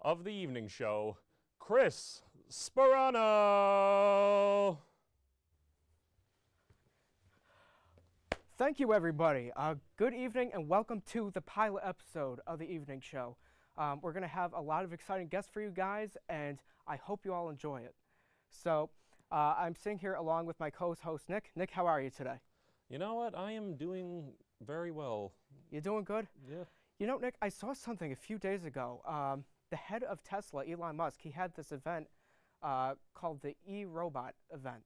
of the evening show, Chris Sparano. Thank you, everybody. Good evening and welcome to the pilot episode of the evening show. We're going to have a lot of exciting guests for you guys, and I hope you all enjoy it. So, I'm sitting here along with my co-host, Nick. Nick, how are you today? You know what? I am doing very well. You doing good? Yeah. You know, Nick, I saw something a few days ago. The head of Tesla, Elon Musk, he had this event called the E-Robot event.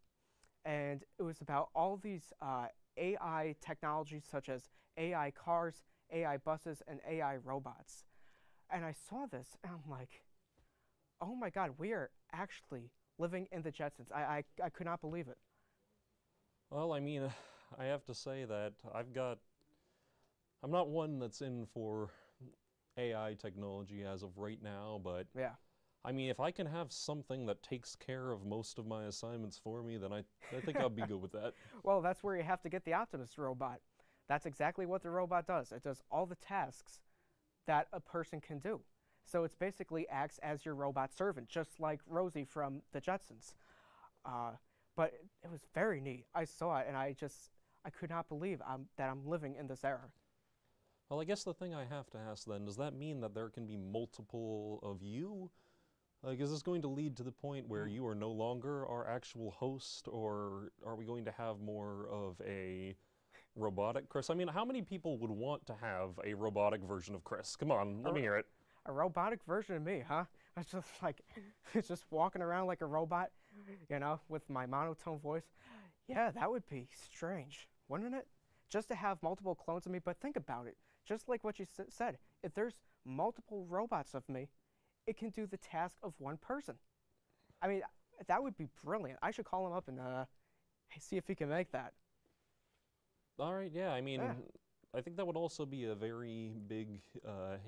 And it was about all these AI technologies such as AI cars, AI buses, and AI robots. And I saw this, and I'm like, oh my God, we are actually living in the Jetsons. I could not believe it. Well, I mean, I have to say that I'm not one that's in for AI technology as of right now, but Yeah. I mean, if I can have something that takes care of most of my assignments for me, then I think I'll be good with that. Well, that's where you have to get the Optimus robot. That's exactly what the robot does. It does all the tasks that a person can do. So it's basically acts as your robot servant, just like Rosie from the Jetsons. But it was very neat. I saw it, and I could not believe that I'm living in this era. Well, I guess the thing I have to ask then, does that mean that there can be multiple of you? Like, is this going to lead to the point where you are no longer our actual host, or are we going to have more of a robotic Chris? I mean, how many people would want to have a robotic version of Chris? Come on, let me hear it. A robotic version of me, huh? It's just like, it's just walking around like a robot, you know, with my monotone voice. Yeah, that would be strange, wouldn't it? Just to have multiple clones of me, but think about it. Just like what you said, if there's multiple robots of me, it can do the task of one person. I mean, that would be brilliant. I should call him up and see if he can make that. All right, yeah, I mean, Yeah. I think that would also be a very big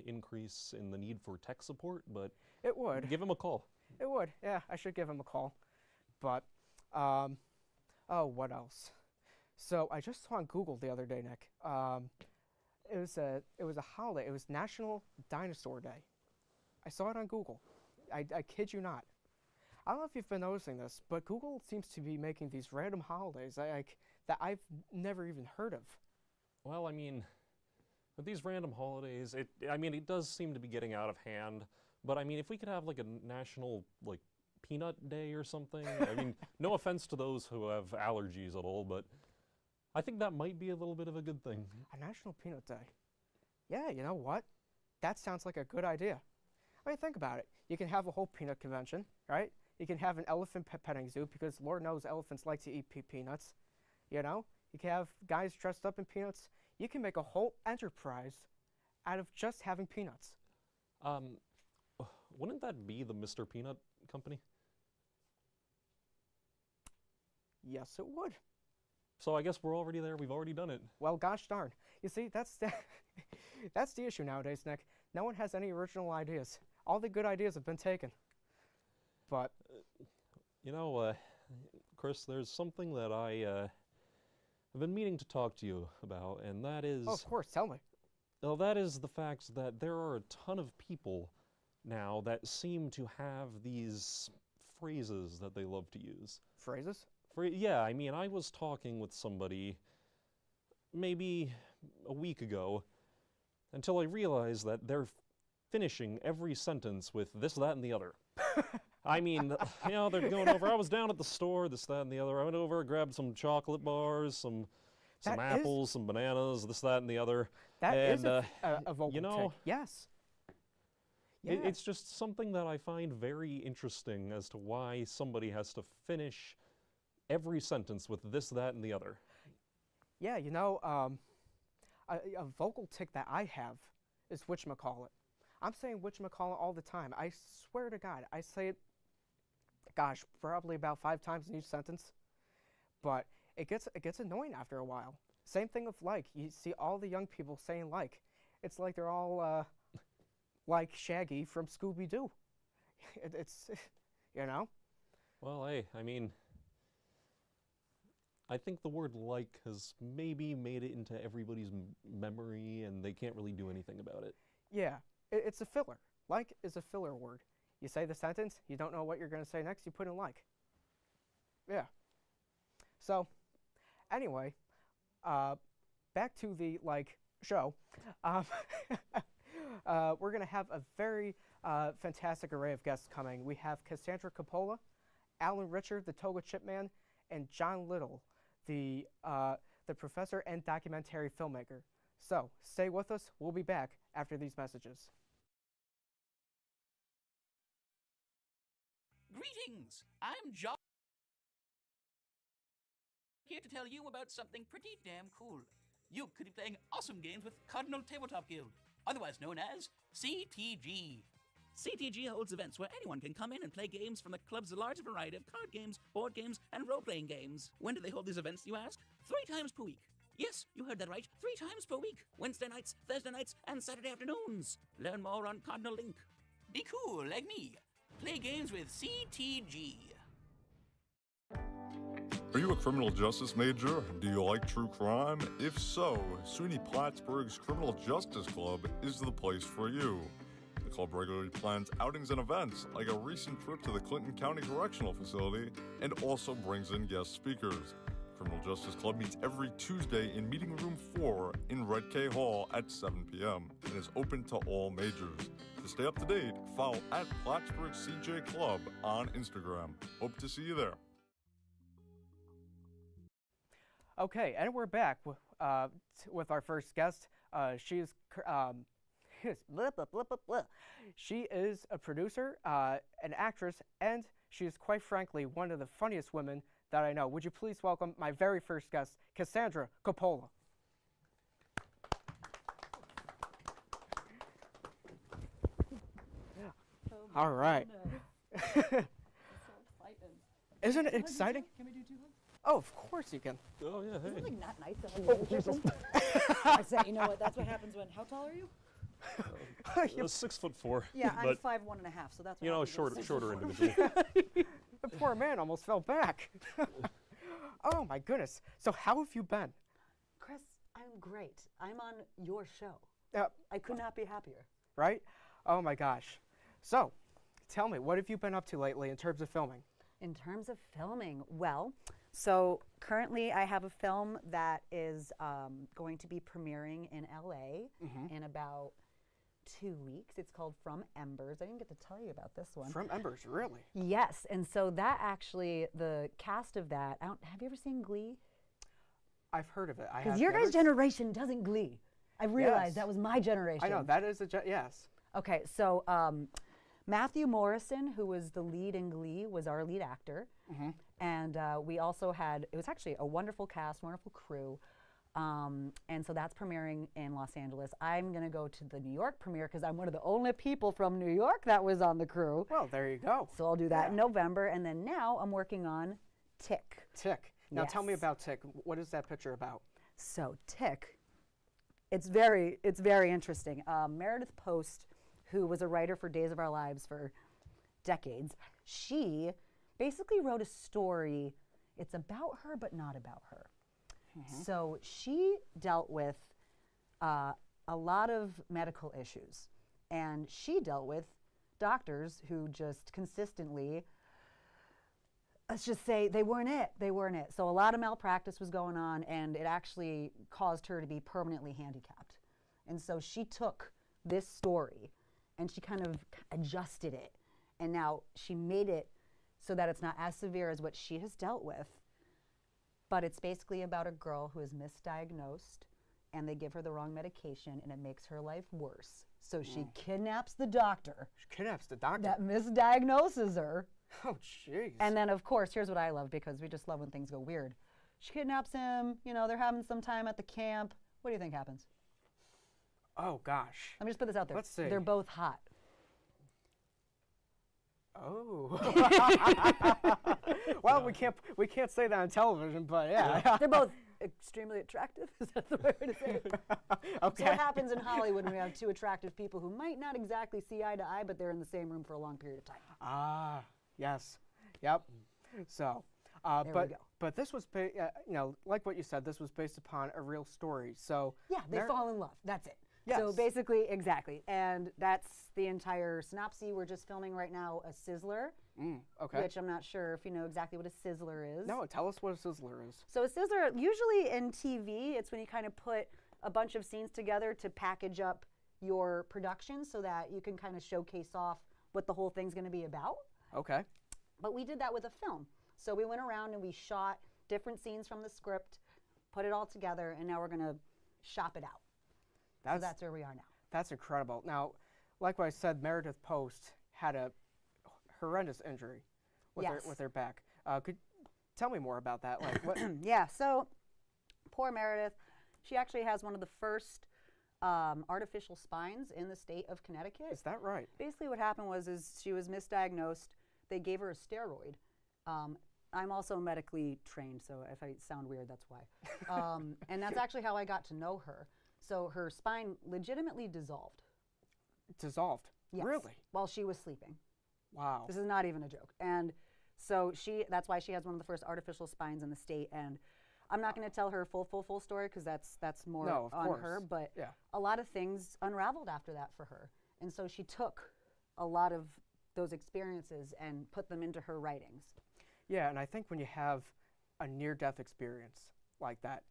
increase in the need for tech support, but It would. give him a call. It would. Yeah, I should give him a call. But, oh, what else? So I just saw on Google the other day, Nick. It was a holiday. It was National Dinosaur Day. I saw it on Google. I kid you not. I don't know if you've been noticing this, but Google seems to be making these random holidays that I've never even heard of. Well, I mean, with these random holidays, it does seem to be getting out of hand. But I mean, if we could have like a national like peanut day or something, I mean, no offense to those who have allergies at all, but I think that might be a little bit of a good thing. A National Peanut Day. Yeah, you know what? That sounds like a good idea. I mean, think about it. You can have a whole peanut convention, right? You can have an elephant petting zoo because Lord knows elephants like to eat peanuts. You know? You can have guys dressed up in peanuts. You can make a whole enterprise out of just having peanuts. Wouldn't that be the Mr. Peanut Company? Yes, it would. So I guess we're already there. We've already done it. Well, gosh darn. You see, that's that's the issue nowadays, Nick. No one has any original ideas. All the good ideas have been taken. But You know, Chris, there's something that I've been meaning to talk to you about, and that is... oh, of course, tell me. Well, that is the fact that there are a ton of people now that seem to have these phrases that they love to use. Phrases? Yeah, I mean, I was talking with somebody maybe a week ago until I realized that they're finishing every sentence with this, that, and the other. I mean, you know, they're going over, I was down at the store, this, that, and the other. I went over, grabbed some chocolate bars, some apples, some bananas, this, that, and the other. That and, is a vocal you know, tick. Yes. Yeah. It's just something that I find very interesting as to why somebody has to finish every sentence with this, that, and the other. Yeah, you know, a vocal tick that I have is whatchamacallit. I'm saying whatchamacallit all the time. I swear to God, I say it, gosh, probably about 5 times in each sentence. But it gets annoying after a while. Same thing with like. You see all the young people saying like. It's like they're all like Shaggy from Scooby-Doo. It's, you know? Well, hey, I mean, I think the word like has maybe made it into everybody's memory, and they can't really do anything about it. Yeah, it's a filler. Like is a filler word. You say the sentence, you don't know what you're going to say next, you put in like. Yeah. So, anyway, back to the show. We're going to have a very fantastic array of guests coming. We have Cassandra Coppola, Alan Richard, the Toga Chipman, and John Little, the professor and documentary filmmaker. So, stay with us. We'll be back after these messages. Greetings! I'm John, here to tell you about something pretty damn cool. You could be playing awesome games with Cardinal Tabletop Guild, otherwise known as CTG. CTG holds events where anyone can come in and play games from the club's large variety of card games, board games, and role-playing games. When do they hold these events, you ask? 3 times per week. Yes, you heard that right. 3 times per week. Wednesday nights, Thursday nights, and Saturday afternoons. Learn more on Cardinal Link. Be cool like me. Play games with CTG. Are you a criminal justice major? Do you like true crime? If so, SUNY Plattsburgh's Criminal Justice Club is the place for you. The club regularly plans outings and events, like a recent trip to the Clinton County Correctional Facility, and also brings in guest speakers. Criminal Justice Club meets every Tuesday in Meeting Room 4 in Red K Hall at 7 p.m. and is open to all majors. To stay up to date, follow at Plattsburgh CJ Club on Instagram. Hope to see you there. Okay, and we're back with our first guest. She is she is a producer, an actress, and she is quite frankly one of the funniest women that I know. Would you please welcome my very first guest, Cassandra Coppola. Oh, all right. That's so exciting. Isn't it exciting? Can we do 2 hugs? Oh, of course you can. Oh, yeah, Isn't hey. it like not nice to hug or something? I say, you know what? That's what happens when. How tall are you? 6'4". Yeah, I'm but 5'1.5", so that's what you know, happens when shorter 6'4". individual. The poor man almost fell back. Oh my goodness. So how have you been? Chris, I'm great. I'm on your show. Uh, I could not be happier. right? Oh my gosh. So, tell me, what have you been up to lately in terms of filming? In terms of filming, well, so currently I have a film that is going to be premiering in LA in about 2 weeks. It's called From Embers. I didn't get to tell you about this one. From Embers, really? Yes, and so that actually, the cast of that, have you ever seen Glee? I've heard of it. I Because have your never guys' generation doesn't Glee. I realized Yes. that was my generation. I know, that is yes. Okay, so Matthew Morrison, who was the lead in Glee, was our lead actor. And we also had, it was actually a wonderful cast, wonderful crew. And so that's premiering in Los Angeles. I'm going to go to the New York premiere because I'm one of the only people from New York that was on the crew. Well, there you go. So I'll do that in November. And then now I'm working on Tick. Tick. Now tell me Yes. about Tick. What is that picture about? So Tick, it's very interesting. Meredith Post, who was a writer for Days of Our Lives for decades, she basically wrote a story. It's about her, but not about her. So she dealt with a lot of medical issues, and she dealt with doctors who just consistently, let's just say, they weren't it. They weren't it. So a lot of malpractice was going on, and it actually caused her to be permanently handicapped. And so she took this story and she kind of adjusted it, and now she made it so that it's not as severe as what she has dealt with. But it's basically about a girl who is misdiagnosed, and they give her the wrong medication, and it makes her life worse. So she kidnaps the doctor She kidnaps the doctor. that misdiagnoses her. Oh, jeez. And then, of course, here's what I love, because we just love when things go weird. She kidnaps him. You know, they're having some time at the camp. What do you think happens? Oh, gosh. Let me just put this out there. Let's see. They're both hot. Oh. Well, we can't say that on television, but yeah. They're both extremely attractive. Is that the right way to say it? Okay. So what happens in Hollywood when we have two attractive people who might not exactly see eye to eye, but they're in the same room for a long period of time? Ah, yes. Yep. So, There we go. but this was, you know, like what you said, this was based upon a real story. So, Yeah, they fall in love. That's it. So Yes. basically, exactly. And that's the entire synopsis. We're just filming right now a sizzler, Okay. which I'm not sure if you know exactly what a sizzler is. No, tell us what a sizzler is. So a sizzler, usually in TV, it's when you kind of put a bunch of scenes together to package up your production so that you can kind of showcase off what the whole thing's going to be about. Okay. But we did that with a film. So we went around and we shot different scenes from the script, put it all together, and now we're going to shop it out. So that's where we are now. That's incredible. Now, like what I said, Meredith Post had a horrendous injury with Yes. her back. Could tell me more about that? Like what? Yeah, so poor Meredith, she actually has one of the first artificial spines in the state of Connecticut. Is that right? Basically what happened was she was misdiagnosed. They gave her a steroid. I'm also medically trained, so if I sound weird, that's why. And that's actually how I got to know her. So her spine legitimately dissolved. Dissolved. Yes, Really? while she was sleeping. Wow. This is not even a joke. And so that's why she has one of the first artificial spines in the state. And I'm not going to tell her full story because that's more No, of on course. her. But Yeah. a lot of things unraveled after that for her. And so she took a lot of those experiences and put them into her writings. Yeah, and I think when you have a near-death experience like that,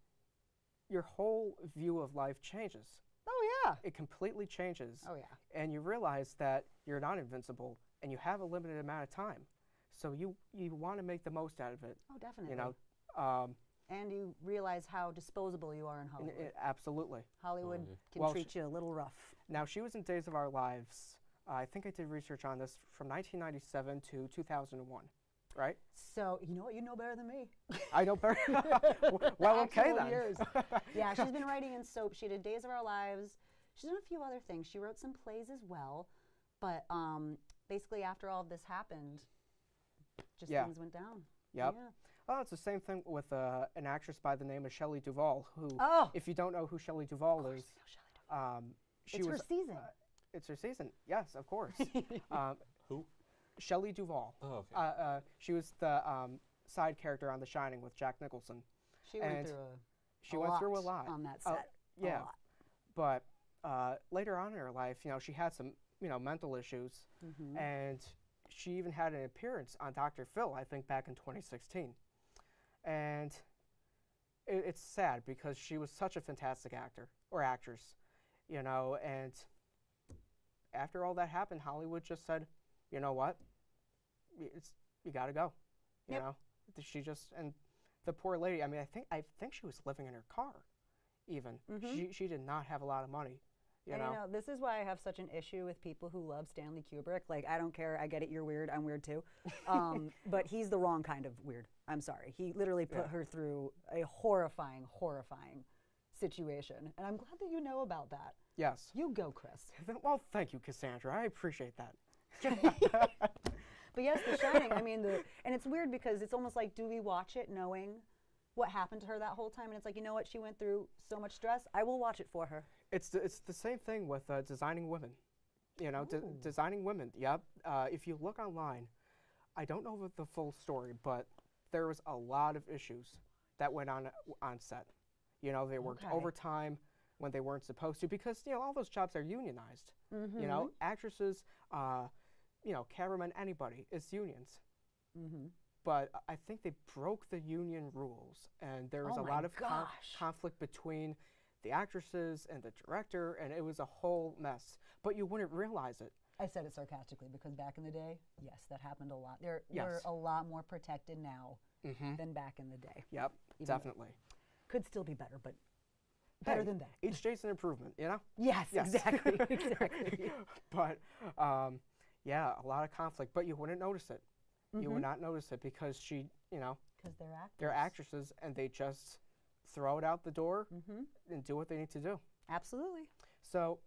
your whole view of life changes. Oh, yeah. It completely changes. Oh, yeah. And you realize that you're not invincible and you have a limited amount of time. So you want to make the most out of it. Oh, definitely. You know, And you realize how disposable you are in Hollywood. absolutely. Hollywood can Well, treat you a little rough. Now, she was in Days of Our Lives. I think I did research on this from 1997 to 2001, right? So, you know what? You know better than me. I don't very well. Okay Actual then. years. Yeah, she's been writing in soap. She did Days of Our Lives. She's done a few other things. She wrote some plays as well. But basically, after all of this happened, just Yeah. things went down. Yep. Yeah. Well, it's the same thing with an actress by the name of Shelley Duvall, who, Oh. if you don't know who Shelley Duvall is, she It's was. her season. It's her season. Yes, of course. Who? Shelley Duvall. Oh, okay. She was the side character on The Shining with Jack Nicholson. She went and through She went through a lot on that Oh, set. yeah. A lot. But later on in her life, she had some, mental issues, and she even had an appearance on Dr. Phil, I think, back in 2016. And it's sad because she was such a fantastic actor or actress, and after all that happened, Hollywood just said, you know what, you got to go, you know. She just, and the poor lady, I mean, I think she was living in her car, even. She did not have a lot of money, you know. This is why I have such an issue with people who love Stanley Kubrick. Like, I don't care. I get it. You're weird. I'm weird too. But he's the wrong kind of weird. I'm sorry. He literally put her through a horrifying situation. And I'm glad that you know about that. Yes. You go, Chris. Well, thank you, Cassandra. I appreciate that. But yes, The Shining, I mean, and it's weird because it's almost like, do we watch it knowing what happened to her that whole time? And it's like, you know what? She went through so much stress. I will watch it for her. It's the same thing with designing women. Designing women. Yep. If you look online, I don't know the full story, but there was a lot of issues that went on set. They worked overtime when they weren't supposed to because all those jobs are unionized. Actresses, cameramen, anybody, it's unions. But I think they broke the union rules, and there was a lot of conflict between the actresses and the director, and it was a whole mess. But you wouldn't realize it. I said it sarcastically because back in the day, yes, that happened a lot. They're Yes. a lot more protected now than back in the day. Yep, definitely. Could still be better, but better than that. Each day's an improvement, Yes, Yes. exactly, exactly. But yeah, a lot of conflict. But you wouldn't notice it. You would not notice it because Because they're actors. they're actresses and they just throw it out the door and do what they need to do. Absolutely. So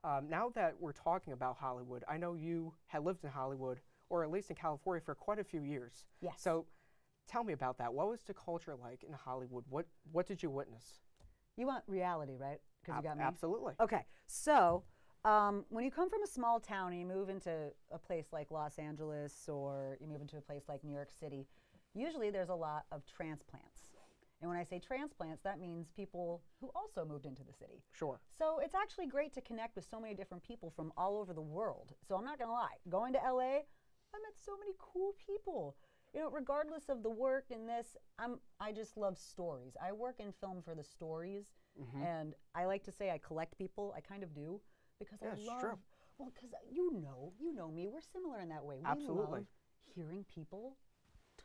now that we're talking about Hollywood, I know you had lived in Hollywood, or at least in California, for quite a few years. Yes. So tell me about that. What was the culture like in Hollywood? What did you witness? You want reality, right? Because you got me. Absolutely. Okay, so when you come from a small town and you move into a place like Los Angeles or you move into a place like New York City, usually there's a lot of transplants. And when I say transplants, that means people who also moved into the city. Sure. So it's actually great to connect with so many different people from all over the world. So I'm not gonna lie, going to LA, I met so many cool people. You know, regardless of the work in this, I just love stories. I work in film for the stories, and I like to say I collect people. I kind of do, because I it's love. true. Well, because you know me. We're similar in that way. We Absolutely. love hearing people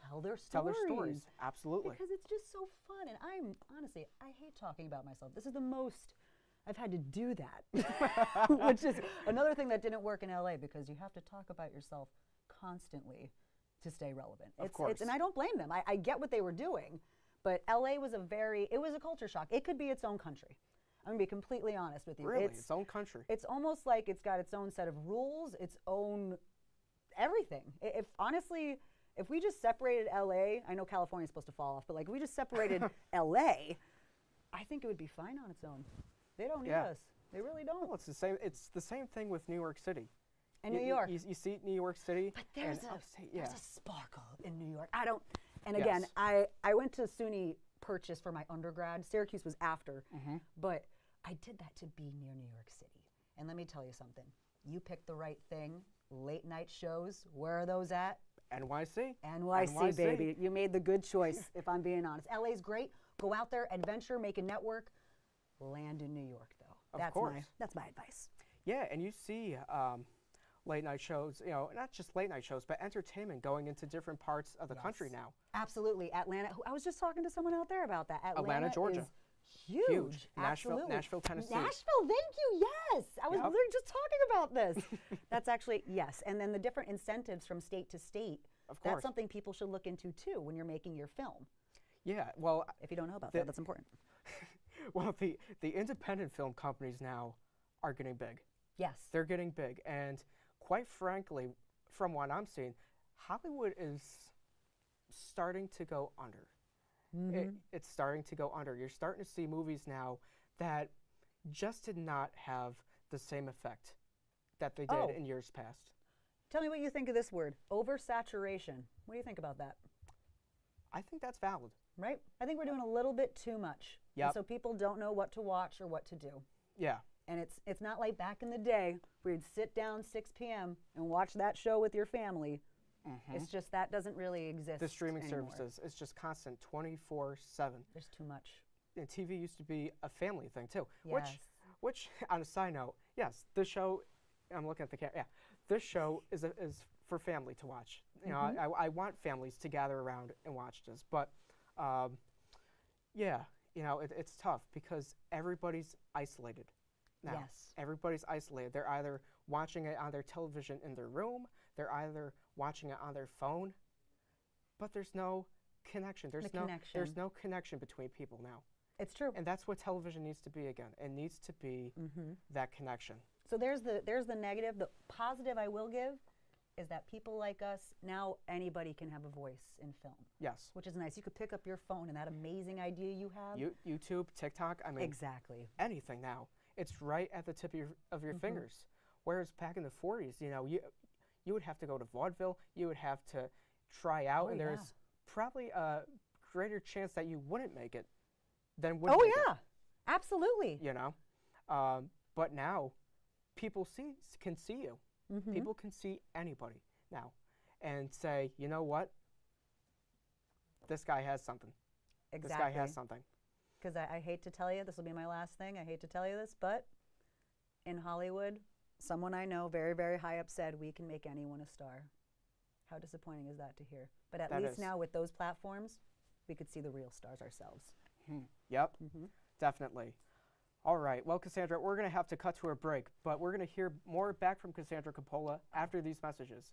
tell their stories. Tell their stories. Absolutely. Because it's just so fun, and I'm honestly, I hate talking about myself. This is the most I've had to do that, which is another thing that didn't work in LA, because you have to talk about yourself constantly to stay relevant. Of course. And I don't blame them. I get what they were doing, but LA was it was a culture shock. It could be its own country. I'm gonna be completely honest with you. Really, its own country. It's almost like it's got its own set of rules, its own everything. If honestly, if we just separated LA, I know California's supposed to fall off, but like if we just separated LA, I think it would be fine on its own. They don't need us. They really don't. Well, it's the same. It's the same thing with New York City. And New York. You see New York City. But there's and a upstate, there's a sparkle in New York. I don't. And Yes. again, I went to SUNY Purchase for my undergrad. Syracuse was after, but I did that to be near New York City. And let me tell you something. You picked the right thing. Late night shows. Where are those at? NYC. NYC, baby. You made the good choice, if I'm being honest. LA's great. Go out there, adventure, make a network. Land in New York, though. Of course. That's my advice. Yeah, and you see late night shows, you know, not just late night shows, but entertainment going into different parts of the country now. Absolutely. Atlanta. I was just talking to someone out there about that. Atlanta, Georgia. Is huge. Nashville, Absolutely. Nashville, Tennessee. Nashville, thank you. Yes. I was Yep. literally just talking about this. That's actually, yes. And then the different incentives from state to state. Of course. That's something people should look into too when you're making your film. Yeah, well, If you don't know about that, that's important. well, the independent film companies now are getting big. Yes. They're getting big, and quite frankly, from what I'm seeing, Hollywood is starting to go under. It's starting to go under. You're starting to see movies now that just did not have the same effect that they did in years past. Tell me what you think of this word, oversaturation. What do you think about that? I think that's valid. Right? I think we're doing a little bit too much. Yep. And so people don't know what to watch or what to do. Yeah. And it's not like back in the day where you'd sit down 6 p.m. and watch that show with your family. It's just that doesn't really exist The streaming anymore. services, it's just constant 24/7. There's too much. And TV used to be a family thing too. Yes. Which on a side note, yes, this show, I'm looking at the camera, yeah, this show is for family to watch. You know, I want families to gather around and watch this, but yeah, you know, it's tough because everybody's isolated now. Yes. Everybody's isolated. They're either watching it on their television in their room, they're either watching it on their phone, but there's no connection. There's no connection between people now. It's true. And that's what television needs to be again. It needs to be that connection. So there's the negative. The positive I will give is that people like us, now anybody can have a voice in film. Yes. Which is nice. You could pick up your phone and that amazing idea you have. YouTube, TikTok, I mean, Exactly. anything now. It's right at the tip of your fingers. Whereas back in the 40s, you know, you would have to go to vaudeville, you would have to try out, and there's probably a greater chance that you wouldn't make it than would make it, Absolutely. you know? But now, people can see you. People can see anybody now and say, you know what? This guy has something. Exactly. This guy has something. Because I hate to tell you, this will be my last thing. I hate to tell you this, but in Hollywood, someone I know very, very high up said, we can make anyone a star. How disappointing is that to hear? But at least now with those platforms, we could see the real stars ourselves. Yep, definitely. All right, well, Cassandra, we're going to have to cut to a break, but we're going to hear more back from Cassandra Coppola after these messages.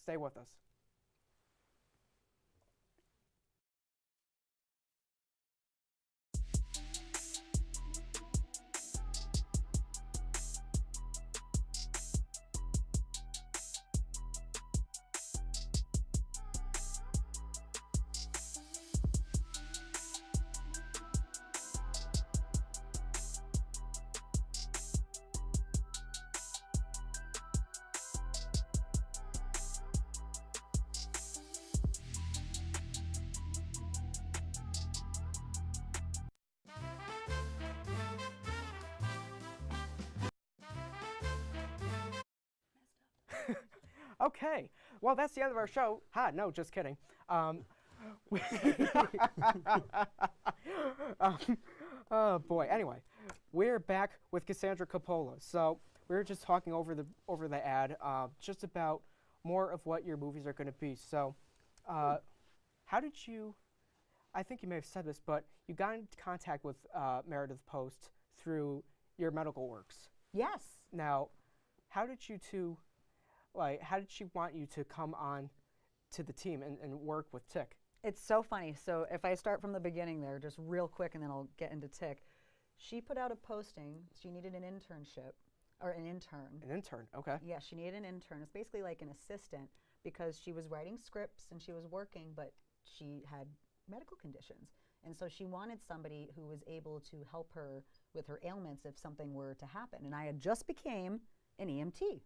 Stay with us. Okay. Well, that's the end of our show. Ha, no, just kidding. Oh boy. Anyway, we're back with Cassandra Coppola. So we were just talking over the ad, just about more of what your movies are going to be. So, how did you? I think you may have said this, but you got in contact with Meredith Post through your medical works. Yes. Now, how did you two? How did she want you to come on to the team and work with Tick? It's so funny. So if I start from the beginning there, just real quick, and then I'll get into Tick. She put out a posting. She needed an internship, or an intern. An intern, okay. Yeah, she needed an intern. It's basically like an assistant because she was writing scripts and she was working, but she had medical conditions. And so she wanted somebody who was able to help her with her ailments if something were to happen. And I had just became an EMT.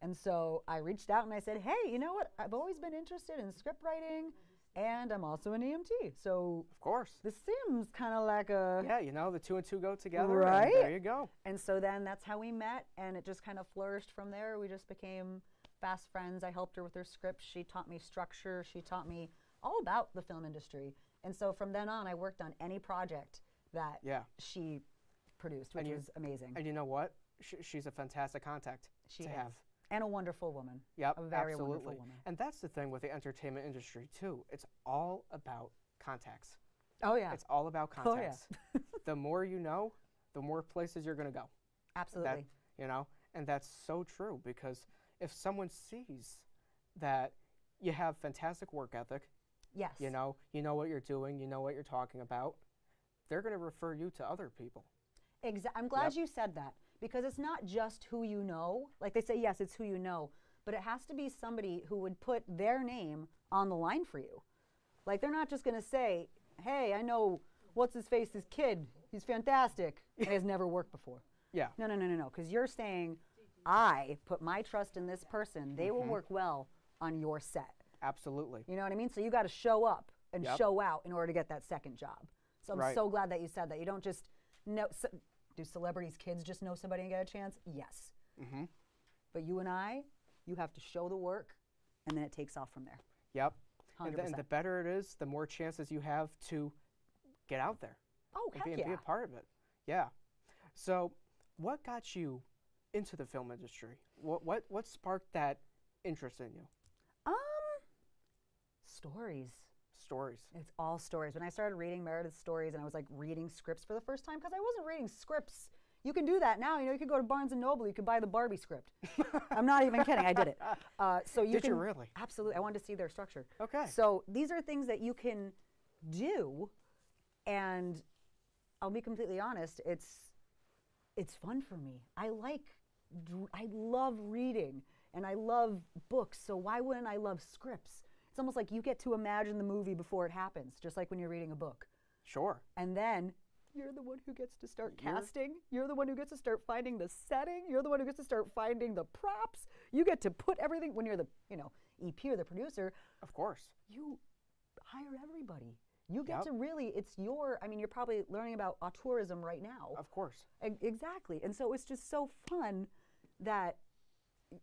And so I reached out and I said, hey, you know what? I've always been interested in script writing, and I'm also an EMT. So of course, this seems kind of like a... Yeah, you know, the 2 and 2 go together. Right? And there you go. And so then that's how we met, and it just kind of flourished from there. We just became fast friends. I helped her with her script. She taught me structure. She taught me all about the film industry. And so from then on, I worked on any project that she produced, which was amazing. And you know what? She's a fantastic contact to have. And a wonderful woman. Yep, a very absolutely. wonderful woman. And that's the thing with the entertainment industry, too. It's all about contacts. Oh, yeah. It's all about contacts. Oh, yeah. The more you know, the more places you're going to go. Absolutely. You know, and that's so true, because if someone sees that you have fantastic work ethic, yes, you know what you're doing, you know what you're talking about, they're going to refer you to other people. I'm glad you said that, because it's not just who you know. Like they say, yes, it's who you know, but it has to be somebody who would put their name on the line for you. Like, they're not just going to say, hey, I know what's-his-face, this kid, he's fantastic, and has never worked before. Yeah. No, because you're saying, I put my trust in this person. They will work well on your set. Absolutely. You know what I mean? So you got to show up and show out in order to get that second job. So I'm so glad that you said that. You don't just know. Do celebrities' kids just know somebody and get a chance? Yes. But you and I, you have to show the work, and then it takes off from there. Yep. 100%. And the better it is, the more chances you have to get out there. Oh, heck and yeah. be a part of it. Yeah. So what got you into the film industry? What sparked that interest in you? Stories. Stories. It's all stories. When I started reading Meredith's stories, and I was like reading scripts for the first time, because I wasn't reading scripts. You can do that now. You know, you could go to Barnes & Noble. You could buy the Barbie script. I'm not even kidding. I did it. So you Did you really? Absolutely. I wanted to see their structure. Okay. So these are things that you can do, and I'll be completely honest. It's fun for me. I love reading, and I love books. So why wouldn't I love scripts? It's almost like you get to imagine the movie before it happens, just like when you're reading a book. Sure. And then you're the one who gets to start casting. You're the one who gets to start finding the setting. You're the one who gets to start finding the props. You get to put everything, when you're the, EP or the producer. Of course. You hire everybody. You get to really, you're probably learning about auteurism right now. Of course. Exactly. And so it's just so fun that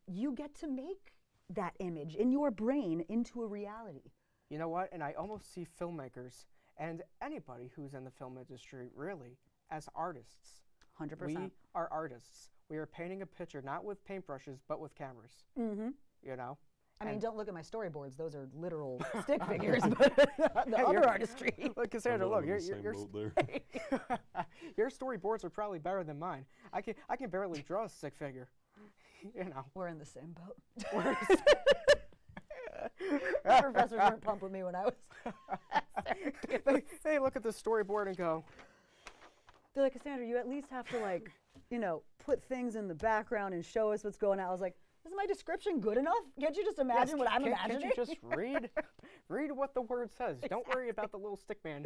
you get to make that image in your brain into a reality. You know what? And I almost see filmmakers and anybody who's in the film industry really as artists. 100%. We are artists. We are painting a picture not with paintbrushes but with cameras. Mm-hmm. You know? I mean, don't look at my storyboards. Those are literal stick figures, but the other artistry. Look, Cassandra, look, your storyboards are probably better than mine. I can barely draw a stick figure. You know. We're in the same boat. My professors weren't pumped with me when I was. They look at the storyboard and go. They're like, Cassandra, you at least have to put things in the background and show us what's going on. I was like, is my description good enough? Can't you just imagine what I'm imagining? Can't you just read what the word says? Exactly. Don't worry about the little stick man,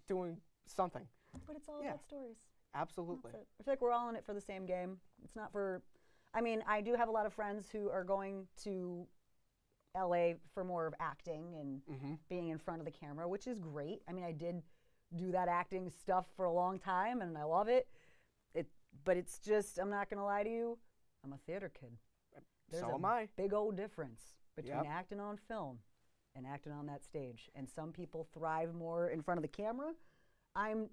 doing something. But it's all about stories. Absolutely. I feel like we're all in it for the same game. It's not for. I mean, I do have a lot of friends who are going to LA for more of acting and being in front of the camera, which is great. I mean, I did do that acting stuff for a long time, and I love it. But it's just, I'm not going to lie to you, I'm a theater kid. There's So a am I. big old difference between Yep. acting on film and acting on that stage. And some people thrive more in front of the camera. I'm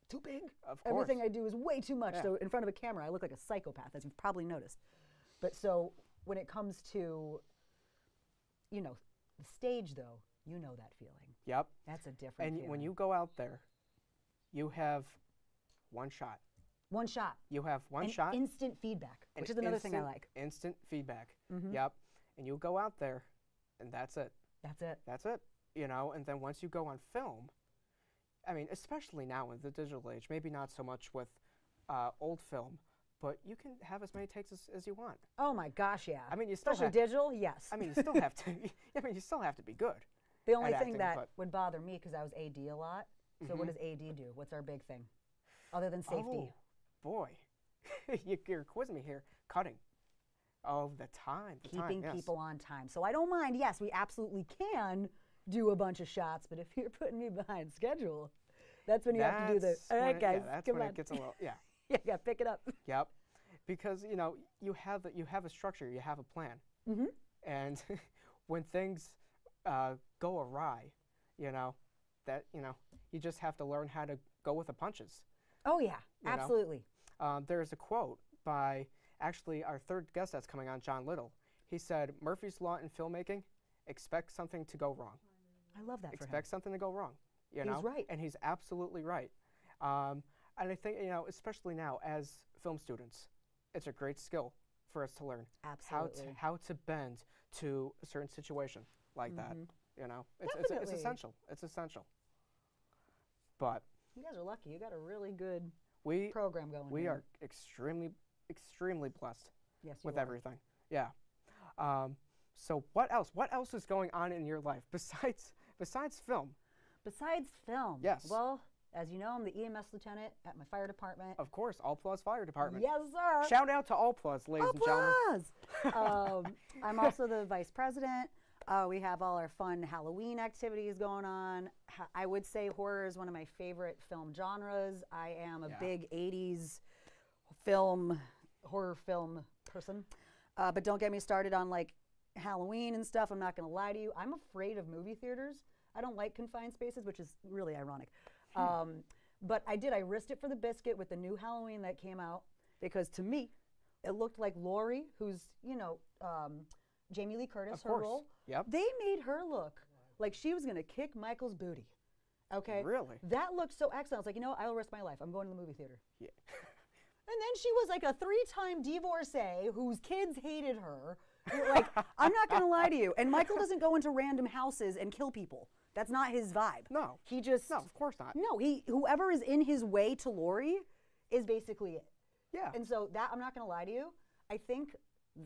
too big. Of course. Everything I do is way too much. Yeah. So in front of a camera, I look like a psychopath, as you've probably noticed. But so when it comes to, you know, the stage, though, you know that feeling. Yep. That's a different And feeling. when you go out there, you have one shot. One shot. You have one and shot. instant feedback, and which is another thing I instant- like. Instant feedback. Mhm. Yep. And you go out there, and that's it. That's it. That's it. You know, and then once you go on film, I mean, especially now in the digital age, maybe not so much with old film, but you can have as many takes as you want. Oh my gosh, yeah. I mean, you still Especially have, digital, yes. I mean, you still have to. I mean, you still have to be good. the only at thing acting, that but- would bother me, because I was AD a lot. So what does AD do? What's our big thing? Other than safety. Oh, boy, you're quizzing me here. Cutting. Oh, the time. The Keeping time, yes. people on time. So I don't mind. Yes, we absolutely can do a bunch of shots, but if you're putting me behind schedule, that's when you have to do the. That's All when right, it- guys, Yeah, that's come when on. it gets a little. Yeah. yeah, pick it up. Yep. Because you know you have a structure, you have a plan, and when things go awry, you know that you just have to learn how to go with the punches. Oh yeah, You know? absolutely. There's a quote by actually our third guest that's coming on, John Little. He said, "Murphy's Law in filmmaking: expect something to go wrong. I love that for him. Expect something to go wrong." You He's know, right. and he's absolutely right. And I think especially now as film students, it's a great skill for us to learn Absolutely. how to bend to a certain situation like that. You know, it's Definitely. essential. It's essential. But You guys are lucky. You got a really good we program going. we here. are extremely blessed Yes, you with are. everything. Yeah. So what else? What else is going on in your life besides film? Besides film. Yes. Well, as you know, I'm the EMS lieutenant at my fire department. Of course, All Plus Fire Department. Yes, sir. Shout out to All Plus, ladies and gentlemen. Applause! I'm also the vice president. We have all our fun Halloween activities going on. I would say horror is one of my favorite film genres. I am a Yeah. big 80s horror film person. But don't get me started on like Halloween and stuff. I'm not going to lie to you. I'm afraid of movie theaters. I don't like confined spaces, which is really ironic. But I risked it for the biscuit with the new Halloween that came out because to me, it looked like Laurie, who's, Jamie Lee Curtis, Of her course. role. Yep. They made her look like she was going to kick Michael's booty. Okay? Really? That looked so excellent. I was like, I'll risk my life. I'm going to the movie theater. Yeah. And then she was like a 3-time divorcee whose kids hated her. Like, I'm not going to lie to you. And Michael doesn't go into random houses and kill people. That's not his vibe. No. He just. No, of course not. No, whoever is in his way to Laurie is basically it. Yeah. And so that, I'm not going to lie to you. I think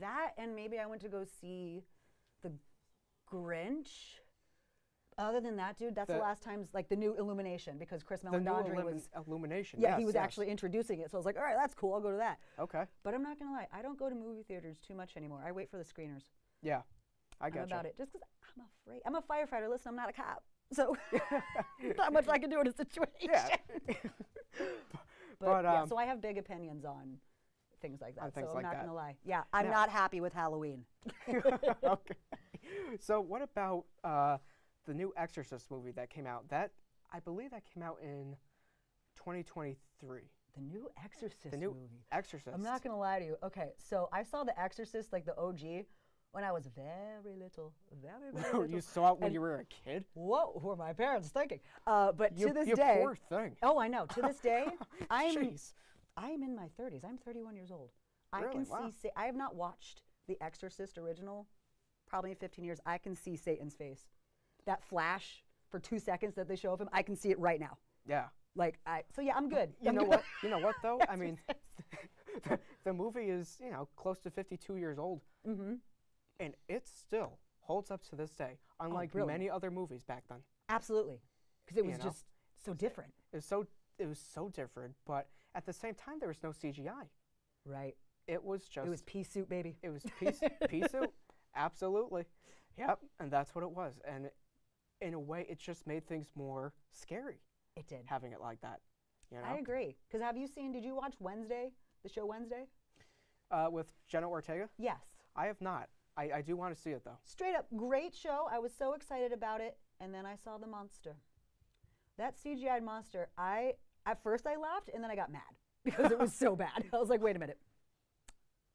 that, and maybe I went to go see The Grinch. Other than that, dude, that's the last time, like the new Illumination, because Chris the new Meledandri was. Illumination. Yeah, yes, he was yes. actually introducing it. So I was like, all right, that's cool. I'll go to that. Okay. But I'm not going to lie. I don't go to movie theaters too much anymore. I wait for the screeners. Yeah. I I'm get about it. Just because I'm afraid. I'm a firefighter. Listen, I'm not a cop. So not much I can do in a situation. Yeah. But yeah, um, so I have big opinions on things like that. On things so I'm like not that. going to lie. Yeah, I'm Now- not happy with Halloween. Okay. So what about the new Exorcist movie that came out? I believe that came out in 2023. The new Exorcist The new movie. Exorcist. I'm not going to lie to you. Okay, so I saw The Exorcist, like the OG, when I was very little. Very, very little. You saw it when And- you were a kid? Whoa, what were my parents thinking? But You, to this you day. poor thing. Oh, I know. To this day, Jeez. I'm in my 30s. I'm 31 years old. I Really? can Wow. see. I have not watched The Exorcist original, probably in 15 years. I can see Satan's face. That flash for 2 seconds that they show of him, I can see it right now. Yeah. So yeah, I'm good. You I'm know good. what? You know what though? I mean, the movie is close to 52 years old, and it still holds up to this day, unlike brilliant. many other movies back then. Absolutely, because it was You know? just so different. It was so different, but at the same time there was no CGI. Right. It was just It was pea soup, baby. It was pea soup. Absolutely. Yep. And that's what it was. And in a way, it just made things more scary It did. having it like that. You know? I agree. Because did you watch Wednesday, the show Wednesday? With Jenna Ortega? Yes. I have not. I do want to see it, though. Straight up, great show. I was so excited about it, and then I saw the monster. That CGI monster, at first I laughed, and then I got mad because it was so bad. I was like, wait a minute.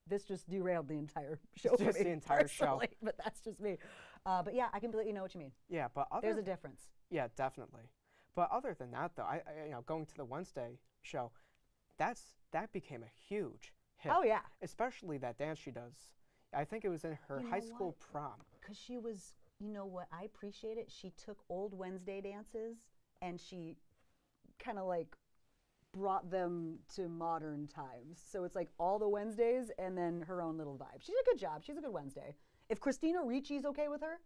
This just derailed the entire show for Just me the entire show. personally, but that's just me. But yeah, I completely know what you mean. Yeah, but There's a difference. Yeah, definitely. But other than that, though, I going to the Wednesday show, that became a huge hit. Oh, yeah. Especially that dance she does. I think it was in her You know high school what? prom. Because she was, you know what, I appreciate it. She took old Wednesday dances and she kind of like brought them to modern times. So it's like all the Wednesdays and then her own little vibe. She did a good job. She's a good Wednesday. If Christina Ricci's okay with her,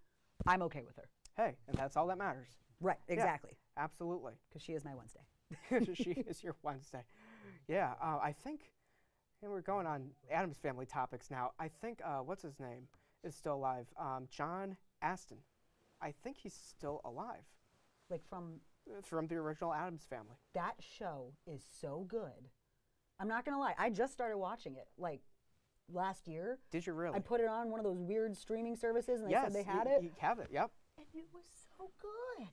I'm okay with her. Hey, and that's all that matters. Right, exactly. Yeah, absolutely. Because she is my Wednesday. She is your Wednesday. Yeah, I think, and we're going on Addams Family topics now. I think, what's his name, is still alive. John Aston. I think he's still alive. Like from the original Addams Family. that show is so good. I'm not gonna lie, I just started watching it like last year. Did you really? I put it on one of those weird streaming services and they yes, said they had it. You have it, yep. And it was so good.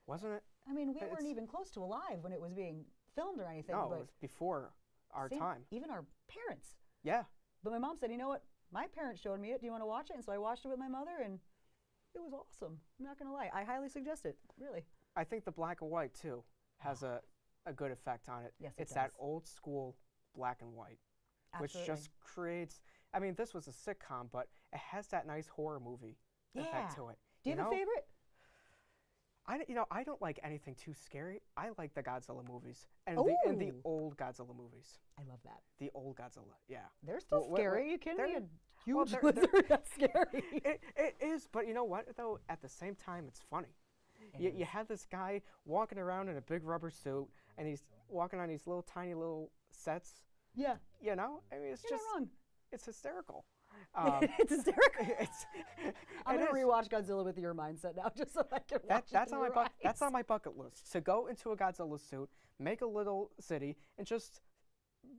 Wasn't it? I mean, we It's- weren't even close to alive when it was being filmed or anything. No, but it was before our same- time. Even our parents. Yeah. But my mom said, you know what? My parents showed me it. Do you want to watch it? And so I watched it with my mother, and it was awesome. I'm not going to lie. I highly suggest it, really. I think the black and white, too, has a good effect on it. Yes, it It's that does. old school black and white, Absolutely. which just creates, I mean, this was a sitcom, but it has that nice horror movie effect to it. Do you have know? a favorite? I don't like anything too scary. I like the Godzilla movies and the Ooh. old Godzilla movies. I love that. The old Godzilla, yeah. They're still Well, what- scary. what- you kidding they're- me? A well, huge they're- lizard that's scary. It is, but you know what, though? At the same time, it's funny. You have this guy walking around in a big rubber suit, and he's walking on these little tiny little sets. Yeah. You know, I mean, it's You're just not wrong. it's hysterical. It's hysterical. It's, I'm it going to is. rewatch Godzilla with your mindset now just so I can watch That's it on in my your that's eyes. on my bucket list. To go into a Godzilla suit, make a little city, and just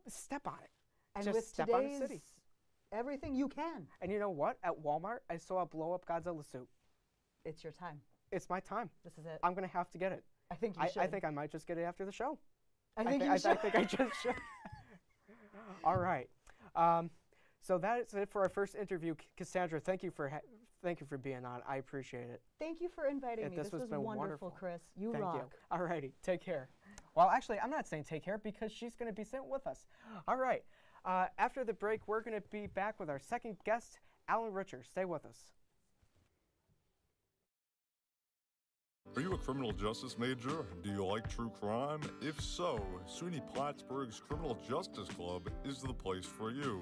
step on it. And just with step on a today's city. everything, you can. And you know what? At Walmart, I saw a blow up Godzilla suit. It's your time. It's my time. This is it. I'm gonna have to get it. I think you I should. think I might just get it after the show. I think you I should. think I just should. All right. So that is it for our first interview. Cassandra, thank you for being on. I appreciate it. Thank you for inviting me. This has was been wonderful, wonderful. Chris. You Thank rock. you. All righty. Take care. Well, actually, I'm not saying take care because she's going to be sitting with us. All right. After the break, we're going to be back with our second guest, Alan Richer. Stay with us. Are you a criminal justice major? Do you like true crime? If so, SUNY Plattsburgh's Criminal Justice Club is the place for you.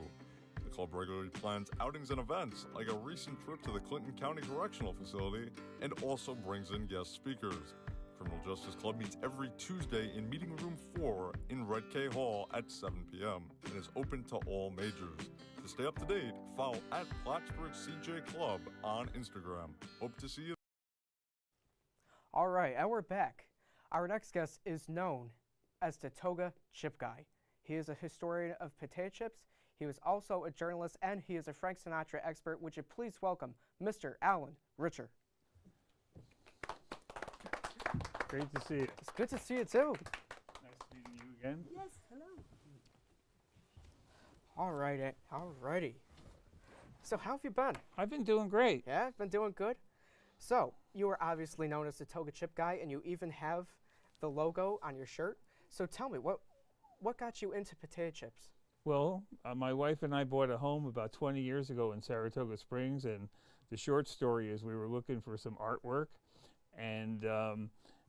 The club regularly plans outings and events, like a recent trip to the Clinton County Correctional Facility, and also brings in guest speakers. Criminal Justice Club meets every Tuesday in Meeting Room 4 in Red K Hall at 7 p.m. and is open to all majors. To stay up to date, follow at Plattsburgh CJ Club on Instagram. Hope to see you. All right, and we're back. Our next guest is known as the Toga Chip Guy. He is a historian of potato chips. He was also a journalist, and he is a Frank Sinatra expert. Would you please welcome Mr. Alan Richer? Great to see you. It's good to see you, too. Nice meeting you again. Yes, hello. All righty. So how have you been? I've been doing great. Yeah, been doing good. So you are obviously known as the Toga Chip Guy, and you even have the logo on your shirt. So tell me, what got you into potato chips? Well, my wife and I bought a home about 20 years ago in Saratoga Springs, and the short story is we were looking for some artwork, and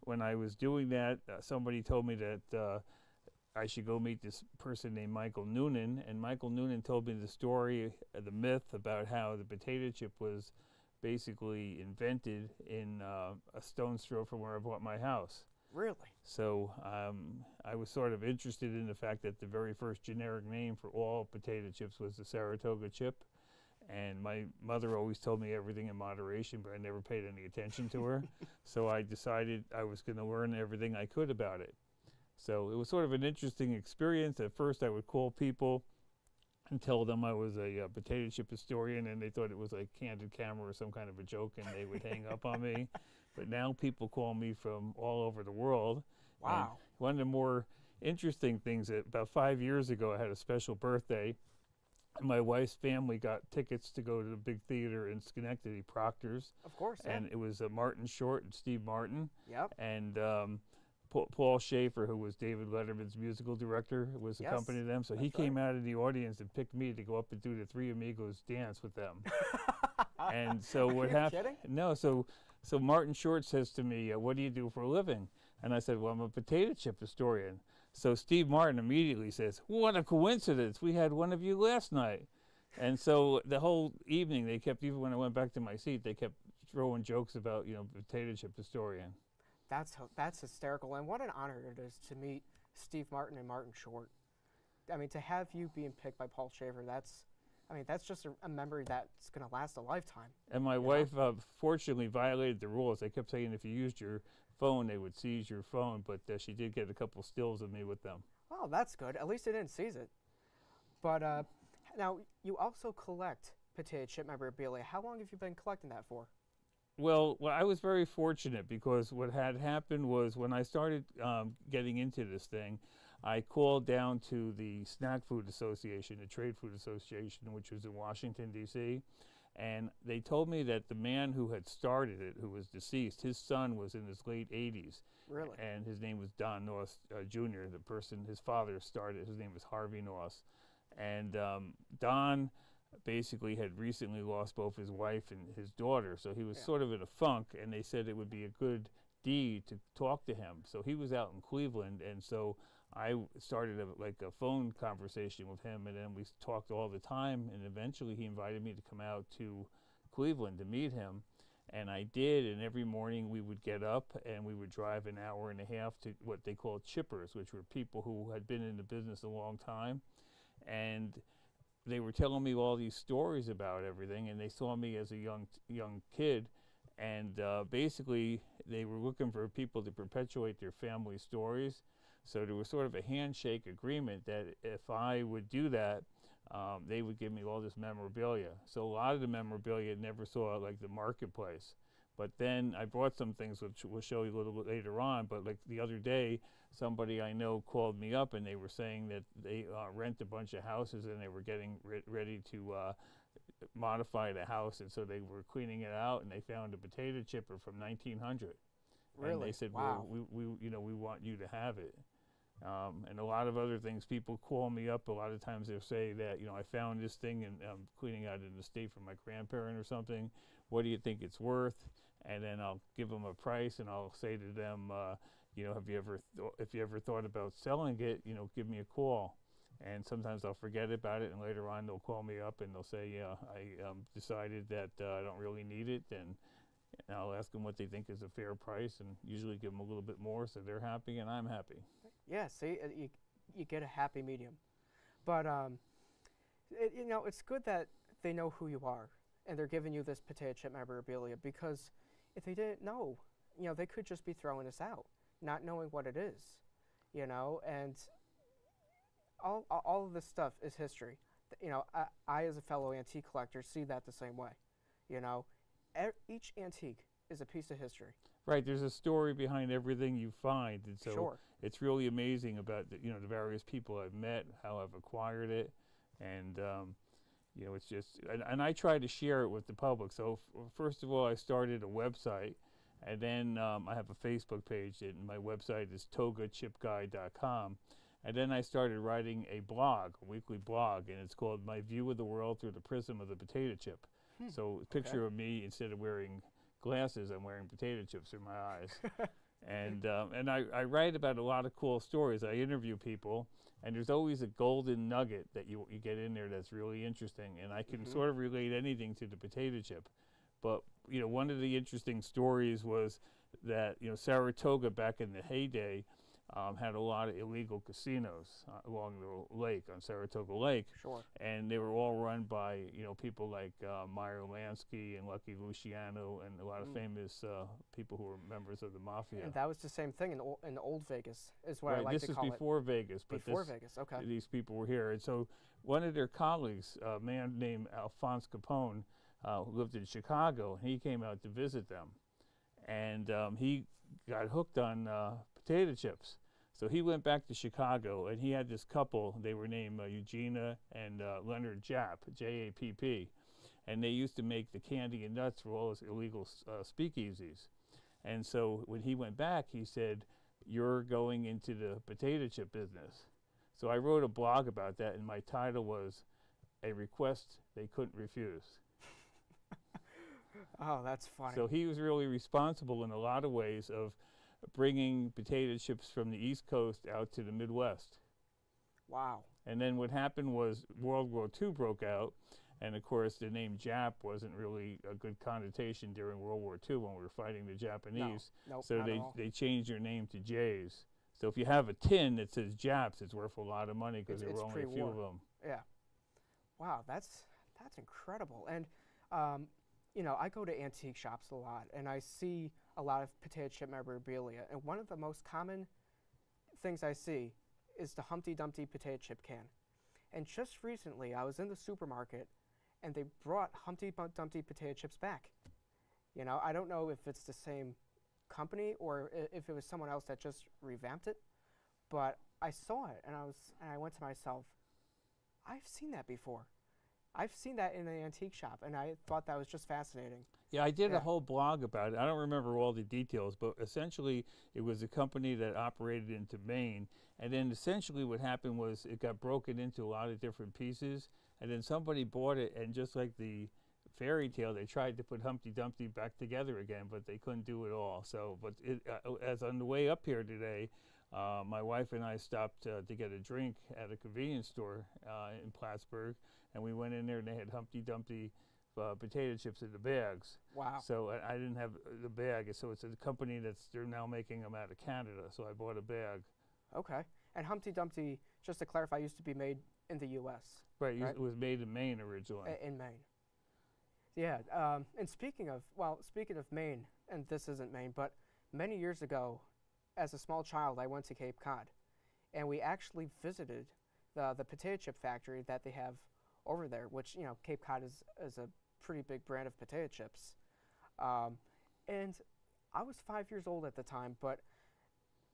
when I was doing that, somebody told me that I should go meet this person named Michael Noonan, and Michael Noonan told me the story, the myth about how the potato chip was basically invented in a stone's throw from where I bought my house. Really? So I was sort of interested in the fact that the very first generic name for all potato chips was the Saratoga chip. And my mother always told me everything in moderation, but I never paid any attention to her. So I decided I was going to learn everything I could about it. So it was sort of an interesting experience. At first I would call people and tell them I was a potato chip historian, and they thought it was like Candid Camera or some kind of a joke, and they would hang up on me. But now people call me from all over the world. Wow. And one of the more interesting things, that about 5 years ago, I had a special birthday. And my wife's family got tickets to go to the big theater in Schenectady, Proctor's. Of course, yeah. And it was Martin Short and Steve Martin. Yep. And Paul Schaefer, who was David Letterman's musical director, was accompanying them. So he came out of the audience and picked me to go up and do the Three Amigos dance with them. And so what happened? No, so Martin Short says to me, "What do you do for a living?" And I said, "Well, I'm a potato chip historian." So Steve Martin immediately says, "What a coincidence! We had one of you last night." And so the whole evening, they kept, even when I went back to my seat, they kept throwing jokes about, potato chip historian. That's hysterical, and what an honor it is to meet Steve Martin and Martin Short. I mean, to have you being picked by Paul Schaefer, that's just a memory that's going to last a lifetime. And my wife, fortunately, violated the rules. They kept saying if you used your phone, they would seize your phone, but she did get a couple stills of me with them. Oh, that's good. At least they didn't seize it. But now, you also collect potato chip memorabilia. How long have you been collecting that for? Well, I was very fortunate, because what had happened was when I started getting into this thing, I called down to the Snack Food Association, the Trade Food Association, which was in Washington, D.C., and they told me that the man who had started it, who was deceased, his son was in his late 80s. Really? And his name was Don Noss Jr., the person his father started. His name was Harvey Noss. And Don basically had recently lost both his wife and his daughter, so he was sort of in a funk, and they said it would be a good deed to talk to him. So he was out in Cleveland, and so I started a phone conversation with him, and then we talked all the time, and eventually he invited me to come out to Cleveland to meet him, and I did. And every morning we would get up and we would drive an hour and a half to what they called chippers, which were people who had been in the business a long time, and they were telling me all these stories about everything, and they saw me as a young kid, and basically they were looking for people to perpetuate their family stories. So there was sort of a handshake agreement that if I would do that, they would give me all this memorabilia. So a lot of the memorabilia never saw the marketplace. But then I brought some things which we'll show you a little bit later on. But like the other day, somebody I know called me up, and they were saying that they rent a bunch of houses, and they were getting ready to modify the house, and so they were cleaning it out, and they found a potato chipper from 1900. Really? And they said, wow. "Well, we want you to have it." And a lot of other things. People call me up. A lot of times they'll say that, I found this thing and I'm cleaning out an estate for my grandparent or something. What do you think it's worth? And then I'll give them a price, and I'll say to them, if you ever thought about selling it, give me a call. And sometimes I'll forget about it, and later on they'll call me up and they'll say, "Yeah, I decided that I don't really need it." And I'll ask them what they think is a fair price, and usually give them a little bit more, so they're happy and I'm happy. Yeah, see, you get a happy medium. But, it's good that they know who you are, and they're giving you this potato chip memorabilia, because if they didn't know, they could just be throwing this out, not knowing what it is, and all of this stuff is history. I, as a fellow antique collector, see that the same way, Each antique is a piece of history. Right, there's a story behind everything you find, and so Sure. it's really amazing about the various people I've met, how I've acquired it, and it's just, and I try to share it with the public. So first of all, I started a website, and then I have a Facebook page, and my website is togachipguide.com. And then I started writing a blog, a weekly blog, and it's called My View of the World Through the Prism of the Potato Chip. So a picture of me, instead of wearing glasses, I'm wearing potato chips in my eyes. And I write about a lot of cool stories. I interview people, and there's always a golden nugget that you get in there that's really interesting. And I can sort of relate anything to the potato chip. But one of the interesting stories was that Saratoga, back in the heyday, had a lot of illegal casinos along the lake, on Saratoga Lake. Sure. And they were all run by, people like Meyer Lansky and Lucky Luciano and a lot of famous people who were members of the mafia. And that was the same thing in Old Vegas, is what I Right, like this to is call it. before Vegas. But Before Vegas, okay. these people were here. And so one of their colleagues, a man named Alphonse Capone, who lived in Chicago, he came out to visit them. And he got hooked on potato chips. So he went back to Chicago, and he had this couple. They were named Eugenia and Leonard Japp, J-A-P-P. And they used to make the candy and nuts for all those illegal speakeasies. And so when he went back, he said, "You're going into the potato chip business." So I wrote a blog about that, and my title was, "A Request They Couldn't Refuse." Oh, that's funny. So he was really responsible in a lot of ways of bringing potato chips from the East Coast out to the Midwest. Wow. And then what happened was World War II broke out, and of course the name Jap wasn't really a good connotation during World War II when we were fighting the Japanese. No, nope, so not at all. they changed their name to Jays. So if you have a tin that says Japs, it's worth a lot of money because there were only a few of them. Yeah. Wow, that's incredible. And I go to antique shops a lot, and I see a lot of potato chip memorabilia. And one of the most common things I see is the Humpty Dumpty potato chip can. And just recently, I was in the supermarket, and they brought Humpty Dumpty potato chips back. I don't know if it's the same company or if it was someone else that just revamped it, but I saw it, and I went to myself, I've seen that before. I've seen that in an antique shop, and I thought that was just fascinating. Yeah, I did a whole blog about it. I don't remember all the details, but essentially it was a company that operated into Maine, and then essentially what happened was it got broken into a lot of different pieces, and then somebody bought it, and just like the fairy tale, they tried to put Humpty Dumpty back together again, but they couldn't do it all. So, but as on the way up here today, my wife and I stopped to get a drink at a convenience store in Plattsburgh, and we went in there and they had Humpty Dumpty potato chips in the bags. Wow. So I didn't have the bag, so it's a company they're now making them out of Canada, so I bought a bag. Okay. And Humpty Dumpty, just to clarify, used to be made in the U.S. Right, it was made in Maine originally. In Maine. Yeah, and speaking of Maine, and this isn't Maine, but many years ago, as a small child, I went to Cape Cod, and we actually visited the potato chip factory that they have over there, which, Cape Cod is a pretty big brand of potato chips. And I was 5 years old at the time, but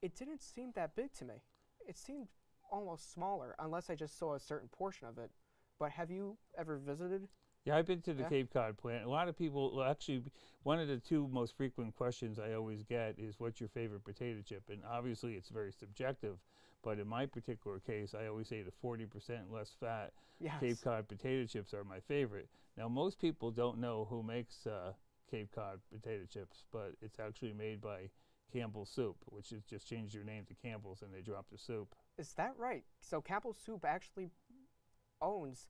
it didn't seem that big to me. It seemed almost smaller, unless I just saw a certain portion of it. But have you ever visited? Yeah, I've been to the Cape Cod plant. A lot of people, well, actually, one of the two most frequent questions I always get is, what's your favorite potato chip? And obviously it's very subjective, but in my particular case, I always say the 40% less fat Cape Cod potato chips are my favorite. Now, most people don't know who makes Cape Cod potato chips, but it's actually made by Campbell's Soup, which has just changed their name to Campbell's, and they dropped the soup. Is that right? So Campbell's Soup actually owns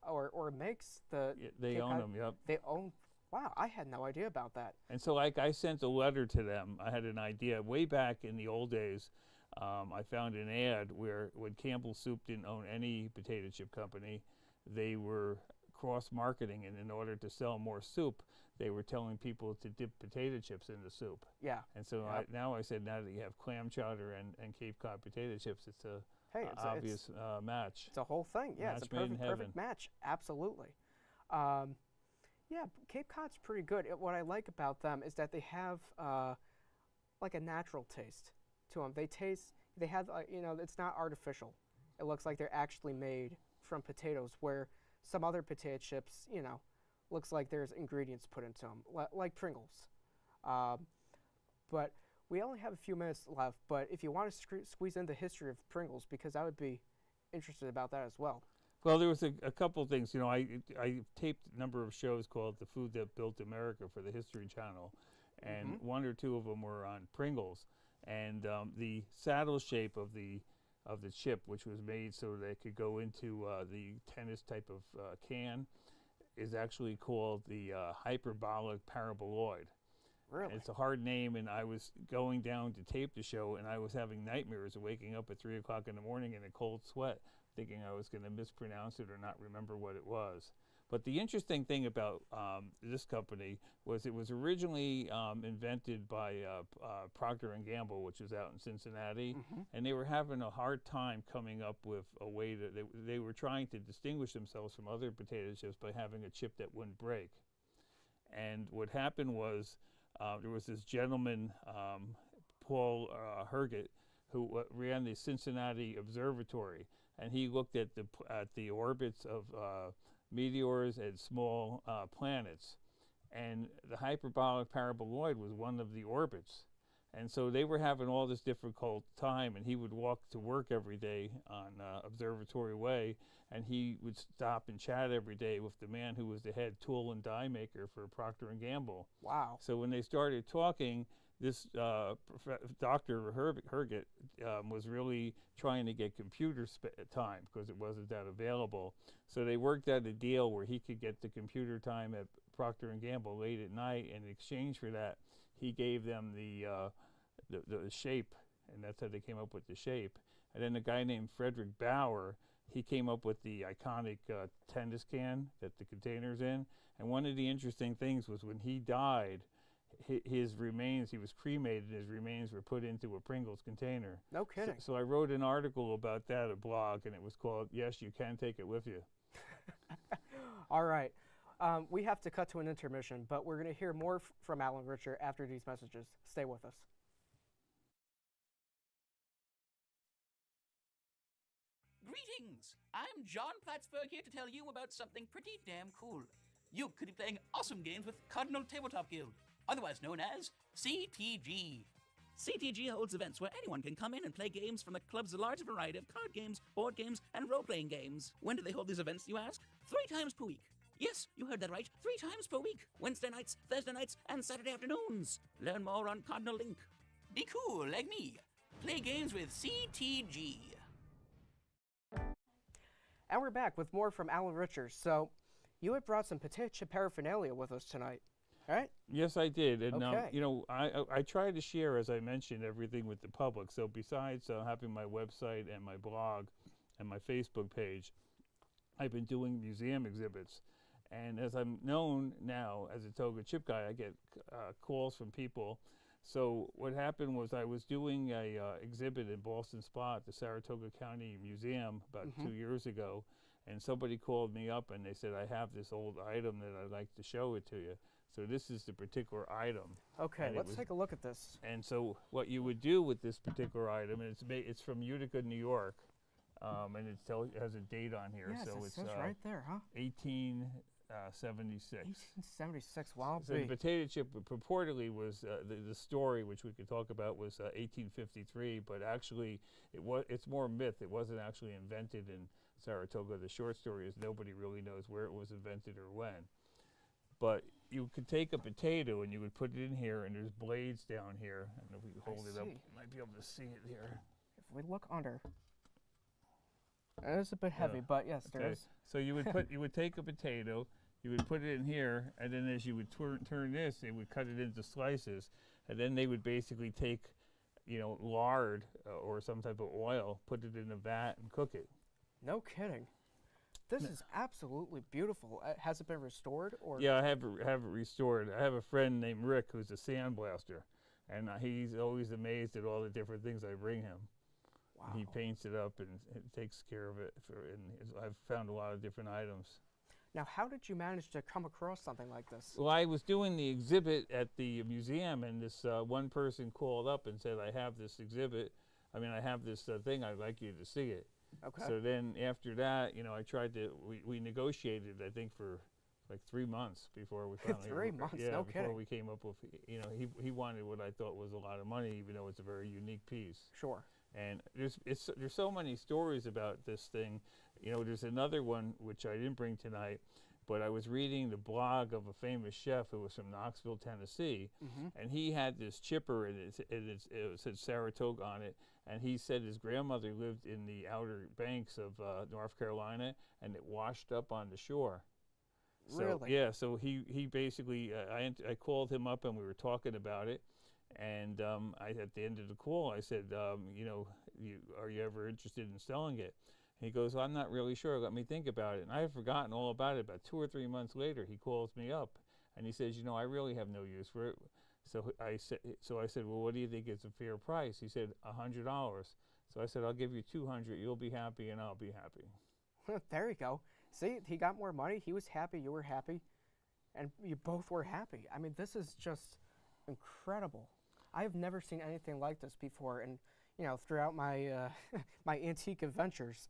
or makes the they Cape own Cod? them, yep. They own. Wow, I had no idea about that. And so, like, I sent a letter to them. I had an idea way back in the old days. I found an ad where when Campbell's Soup didn't own any potato chip company, they were cross-marketing, and in order to sell more soup, they were telling people to dip potato chips in the soup. Yeah. And so now I said, now that you have clam chowder and Cape Cod potato chips, it's a obvious match. It's a whole thing. Yeah, Match it's a made in perfect heaven. match. Absolutely. Yeah, Cape Cod's pretty good. What I like about them is that they have like a natural taste to them. They have, it's not artificial. It looks like they're actually made from potatoes, where some other potato chips, looks like there's ingredients put into them, like Pringles. But we only have a few minutes left, but if you want to squeeze in the history of Pringles, because I would be interested about that as well. Well, there was a couple things. I taped a number of shows called The Food That Built America for the History Channel, and one or two of them were on Pringles. And the saddle shape of the chip, which was made so that it could go into the tennis type of can, is actually called the hyperbolic paraboloid. Really? It's a hard name, and I was going down to tape the show, and I was having nightmares of waking up at 3 o'clock in the morning in a cold sweat, thinking I was going to mispronounce it or not remember what it was. But the interesting thing about this company was it was originally invented by Procter & Gamble, which was out in Cincinnati, and they were having a hard time coming up with a way that they were trying to distinguish themselves from other potato chips by having a chip that wouldn't break. And what happened was there was this gentleman, Paul Herget, who ran the Cincinnati Observatory, and he looked at the orbits of meteors and small planets, and the hyperbolic paraboloid was one of the orbits. And so they were having all this difficult time, and he would walk to work every day on Observatory Way, and he would stop and chat every day with the man who was the head tool and die maker for Procter & Gamble. Wow. So when they started talking, this Dr. Herget was really trying to get computer time because it wasn't that available. So they worked out a deal where he could get the computer time at Procter & Gamble late at night, and in exchange for that, he gave them the shape, and that's how they came up with the shape. And then a guy named Frederick Bauer, he came up with the iconic tennis can that the container's in. And one of the interesting things was when he died, his remains, he was cremated, his remains were put into a Pringles container. No kidding. So I wrote an article about that, a blog, and it was called, Yes, You Can Take It With You. All right. We have to cut to an intermission, but we're going to hear more from Alan Richer after these messages. Stay with us. Greetings! I'm John Plattsburgh here to tell you about something pretty damn cool. You could be playing awesome games with Cardinal Tabletop Guild, otherwise known as CTG. CTG holds events where anyone can come in and play games from the club's large variety of card games, board games, and role-playing games. When do they hold these events, you ask? 3 times per week. Yes, you heard that right. 3 times per week. Wednesday nights, Thursday nights, and Saturday afternoons. Learn more on Cardinal Link. Be cool like me. Play games with CTG. And we're back with more from Alan Richer. So, you had brought some potato chip paraphernalia with us tonight, right? Yes, I did. And Okay. you know, I try to share, as I mentioned, everything with the public. So besides having my website and my blog and my Facebook page, I've been doing museum exhibits. And as I'm known now as a Toga chip guy, I get calls from people. So what happened was I was doing a exhibit in Ballston Spa at the Saratoga County Museum about 2 years ago, and somebody called me up and they said, I have this old item that I'd like to show it to you. So this is the particular item. Okay, And let's take a look at this. And so what you would do with this particular item, and it's from Utica, New York, and it has a date on here. Yes, so it it's says right there, huh? 1876. 1876, wow. So the potato chip purportedly was the story, which we could talk about, was 1853, but actually it's more myth. It wasn't actually invented in Saratoga. The short story is nobody really knows where it was invented or when. But you could take a potato and you would put it in here, and there's blades down here. And if we hold it up, you might be able to see it here. If we look under, it is a bit heavy, but yes, there is. So you would take a potato, you would put it in here, and then as you would turn this, they would cut it into slices, and then they would basically take, lard or some type of oil, put it in a vat, and cook it. No kidding. This is absolutely beautiful. Has it been restored, or? Yeah, I have it restored. I have a friend named Rick who's a sandblaster, and he's always amazed at all the different things I bring him. Wow. He paints it up and takes care of it. I've found a lot of different items. Now, how did you manage to come across something like this? Well, I was doing the exhibit at the museum, and this one person called up and said, I have this exhibit. I have this thing. I'd like you to see it. Okay. So then after that, I tried to, we negotiated, I think, for like 3 months before we finally. 3 months, yeah, no before kidding. we came up with, he wanted what I thought was a lot of money, even though it's a very unique piece. Sure. And there's so many stories about this thing. There's another one which I didn't bring tonight, but I was reading the blog of a famous chef who was from Knoxville, Tennessee, and he had this chipper, and it said Saratoga on it, and he said his grandmother lived in the outer banks of North Carolina, and it washed up on the shore. So, Really? yeah, so he basically, I called him up and we were talking about it. And at the end of the call, I said, you know, are you ever interested in selling it? He goes, I'm not really sure. Let me think about it. And I had forgotten all about it. About 2 or 3 months later, he calls me up and he says, you know, I really have no use for it. So I said, well, what do you think is a fair price? He said, $100. So I said, I'll give you 200. You'll be happy and I'll be happy. There you go. See, he got more money. He was happy. You were happy. And you both were happy. I mean, this is just incredible. I have never seen anything like this before. And, you know, throughout my, my antique adventures,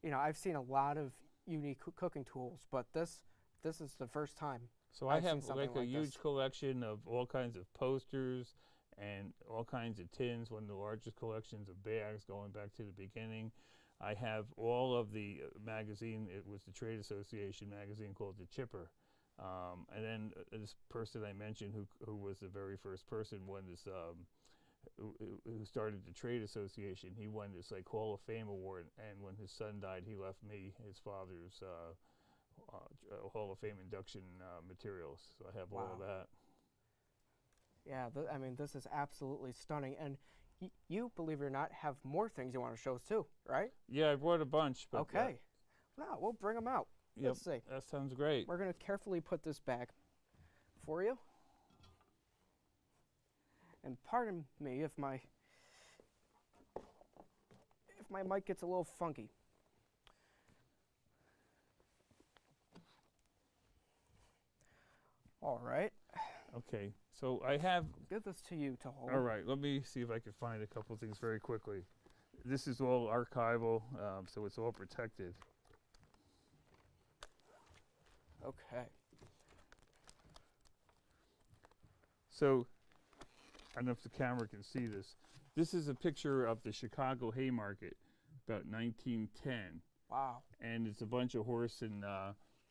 you know, I've seen a lot of unique cooking tools, but this is the first time. So I've I seen have something like a like huge this. collection of all kinds of posters and all kinds of tins, one of the largest collections of bags going back to the beginning. I have all of the magazine. It was the Trade Association magazine called The Chipper. And then this person I mentioned who was the very first person won this, who started the Trade Association. He won this like Hall of Fame award, and when his son died, he left me his father's Hall of Fame induction materials. So I have all of that. Yeah, I mean, this is absolutely stunning. And you, believe it or not, have more things you want to show us too, right? Yeah, I brought a bunch. But Okay. Well, we'll bring them out. Yep, Let's see. that sounds great. We're going to carefully put this back for you. And pardon me if my mic gets a little funky. All right. Okay, so I have. Give this to you to hold. All right, let me see if I can find a couple things very quickly. This is all archival, so it's all protected. Okay. So, I don't know if the camera can see this. This is a picture of the Chicago Haymarket, about 1910. Wow. And it's a bunch of horse and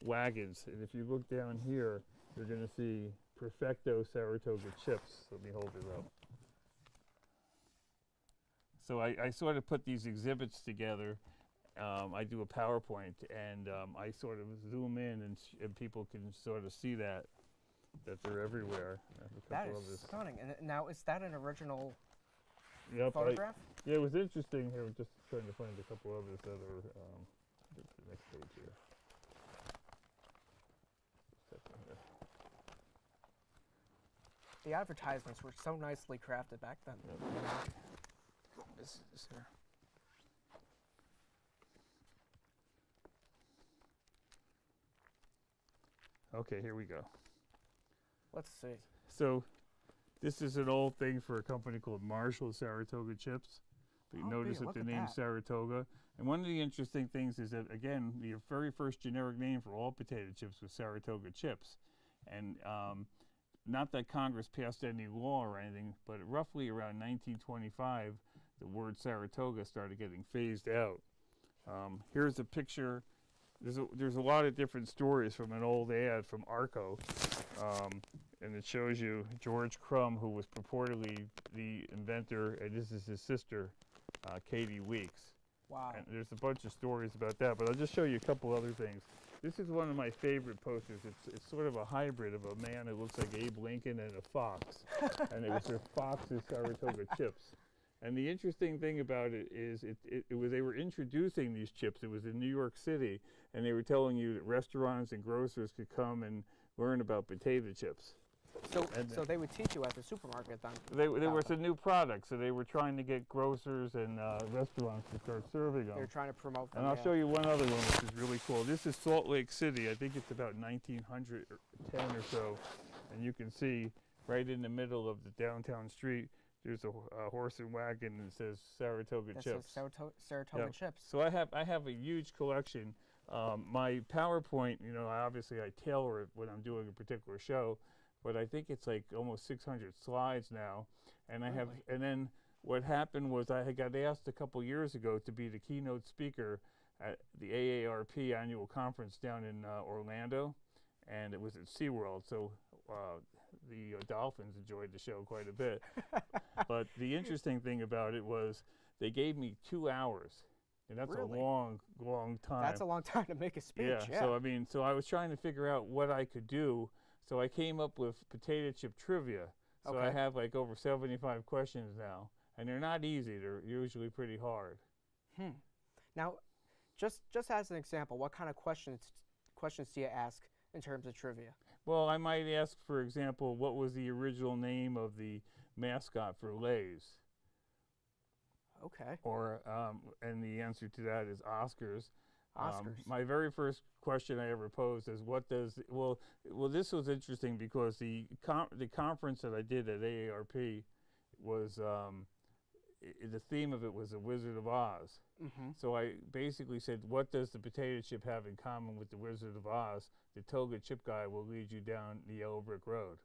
wagons. And if you look down here, you're going to see Perfecto Saratoga chips. Let me hold it up. So I sort of put these exhibits together. I do a PowerPoint, and I sort of zoom in, and people can sort of see that they're everywhere. That is stunning. And now, is that an original Yep, photograph? yeah, it was interesting here. Just trying to find a couple others that are. Get to the next page here. Second here. The advertisements were so nicely crafted back then. Yep. This here. Okay, here we go. Let's see. So, this is an old thing for a company called Marshall Saratoga Chips. But you Oh, notice yeah, that look the at name that. Saratoga. And one of the interesting things is that, again, the very first generic name for all potato chips was Saratoga Chips. And not that Congress passed any law or anything, but roughly around 1925, the word Saratoga started getting phased out. Here's a picture. There's a lot of different stories from an old ad from Arco. And it shows you George Crumb, who was purportedly the inventor, and this is his sister, Katie Weeks. Wow. And there's a bunch of stories about that, but I'll just show you a couple other things. This is one of my favorite posters. It's sort of a hybrid of a man that looks like Abe Lincoln and a fox. And it was their Fox's Saratoga chips. And the interesting thing about it is they were introducing these chips. It was in New York City, and they were telling you that restaurants and grocers could come and learn about potato chips. So they would teach you at the supermarket then? They were a new product, so they were trying to get grocers and restaurants to start serving them. They were trying to promote them. And I'll yeah. show you one other one, which is really cool. This is Salt Lake City. I think it's about 1910 or so. And you can see right in the middle of the downtown street, there's a horse and wagon that says Saratoga That chips. says Saratoga Yep. chips. So I have a huge collection. My PowerPoint, obviously I tailor it when I'm doing a particular show, but I think it's like almost 600 slides now. And I have, and then what happened was I had got asked a couple years ago to be the keynote speaker at the AARP annual conference down in Orlando, and it was at SeaWorld. So the dolphins enjoyed the show quite a bit. But the interesting thing about it was they gave me 2 hours And that's Really? a long, long time. That's a long time to make a speech. Yeah. So I mean, so I was trying to figure out what I could do. So I came up with potato chip trivia. So I Okay. have like over 75 questions now, and they're not easy. They're usually pretty hard. Now, just as an example, what kind of questions do you ask in terms of trivia? Well, I might ask, for example, what was the original name of the mascot for Lay's? Okay. Or, and the answer to that is Oscars. Oscars. My very first question I ever posed is, what does, well, this was interesting because the conference that I did at AARP was, the theme of it was The Wizard of Oz. Mm-hmm. So I basically said, what does the potato chip have in common with the Wizard of Oz? The toga chip guy will lead you down the yellow brick road.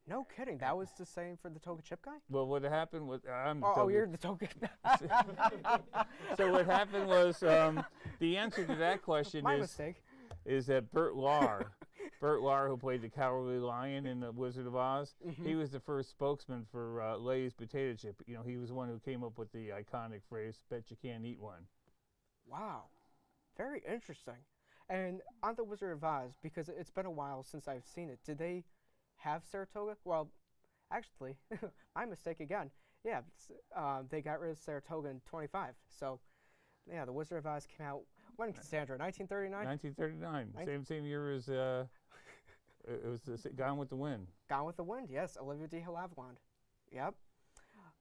No kidding. That was the same for the toga chip guy? Well, what happened was, You're the toga. So what happened was, the answer to that question My mistake. is that Bert Lahr, who played the Cowardly Lion in The Wizard of Oz, he was the first spokesman for Lay's potato chip. You know, he was the one who came up with the iconic phrase, "Bet you can't eat one." Wow. Very interesting. And on The Wizard of Oz, because it's been a while since I've seen it, did they have Saratoga? Well, actually, my mistake again. Yeah, they got rid of Saratoga in 25. So, yeah, The Wizard of Oz came out, when, Cassandra, 1939? 1939, same year as it was Gone with the Wind. Gone with the Wind, yes, Olivia de Havilland. Yep.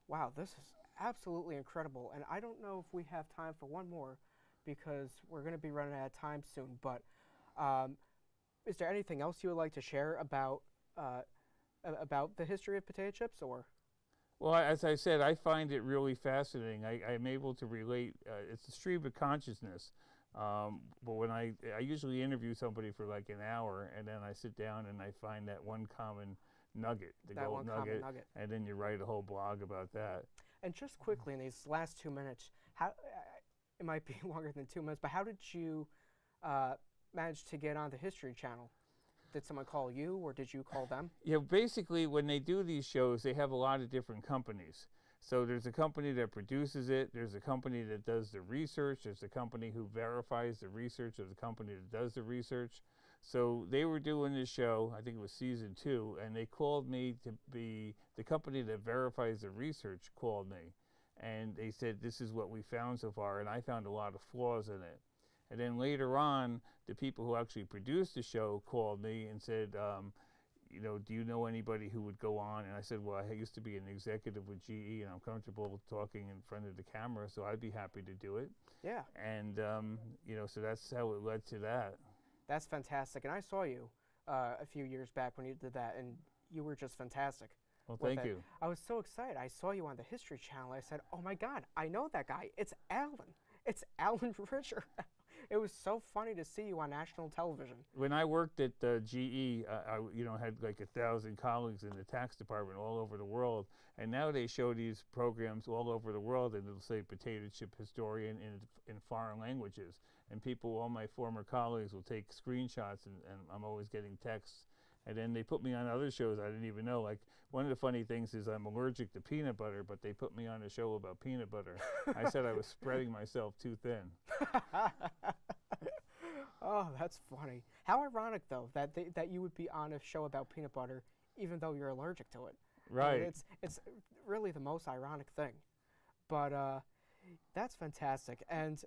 Wow, this is absolutely incredible. And I don't know if we have time for one more because we're going to be running out of time soon. But is there anything else you would like to share about the history of potato chips, or? Well, as I said, I find it really fascinating. I'm able to relate. It's a stream of consciousness. But when I usually interview somebody for like an hour, and then I sit down and I find that one common nugget, the gold nugget, and then you write a whole blog about that. And just quickly in these last 2 minutes, how it might be longer than 2 minutes, but how did you manage to get on the History Channel? Did someone call you, or did you call them? Yeah, basically, when they do these shows, they have a lot of different companies. So there's a company that produces it, there's a company that does the research, there's a company who verifies the research, there's a company that does the research. So they were doing this show, I think it was season 2, and they called me to be, the company that verifies the research called me. And they said, this is what we found so far, and I found a lot of flaws in it. And then later on, the people who actually produced the show called me and said, you know, do you know anybody who would go on? And I said, well, I used to be an executive with GE, and I'm comfortable talking in front of the camera, so I'd be happy to do it. Yeah. And, you know, so that's how it led to that. That's fantastic. And I saw you a few years back when you did that, and you were just fantastic. Well, thank you. I was so excited. I saw you on the History Channel. I said, oh, my God, I know that guy. It's Alan. It's Alan Richard. It was so funny to see you on national television. When I worked at GE, I had like 1,000 colleagues in the tax department all over the world, and now they show these programs all over the world, and it'll say potato chip historian in foreign languages, and people, all my former colleagues, will take screenshots, and I'm always getting texts. And then they put me on other shows I didn't even know. Like, one of the funny things is I'm allergic to peanut butter, but they put me on a show about peanut butter. I said I was spreading myself too thin. Oh, that's funny. How ironic, though, that you would be on a show about peanut butter, even though you're allergic to it. Right. I mean, it's really the most ironic thing. But that's fantastic. And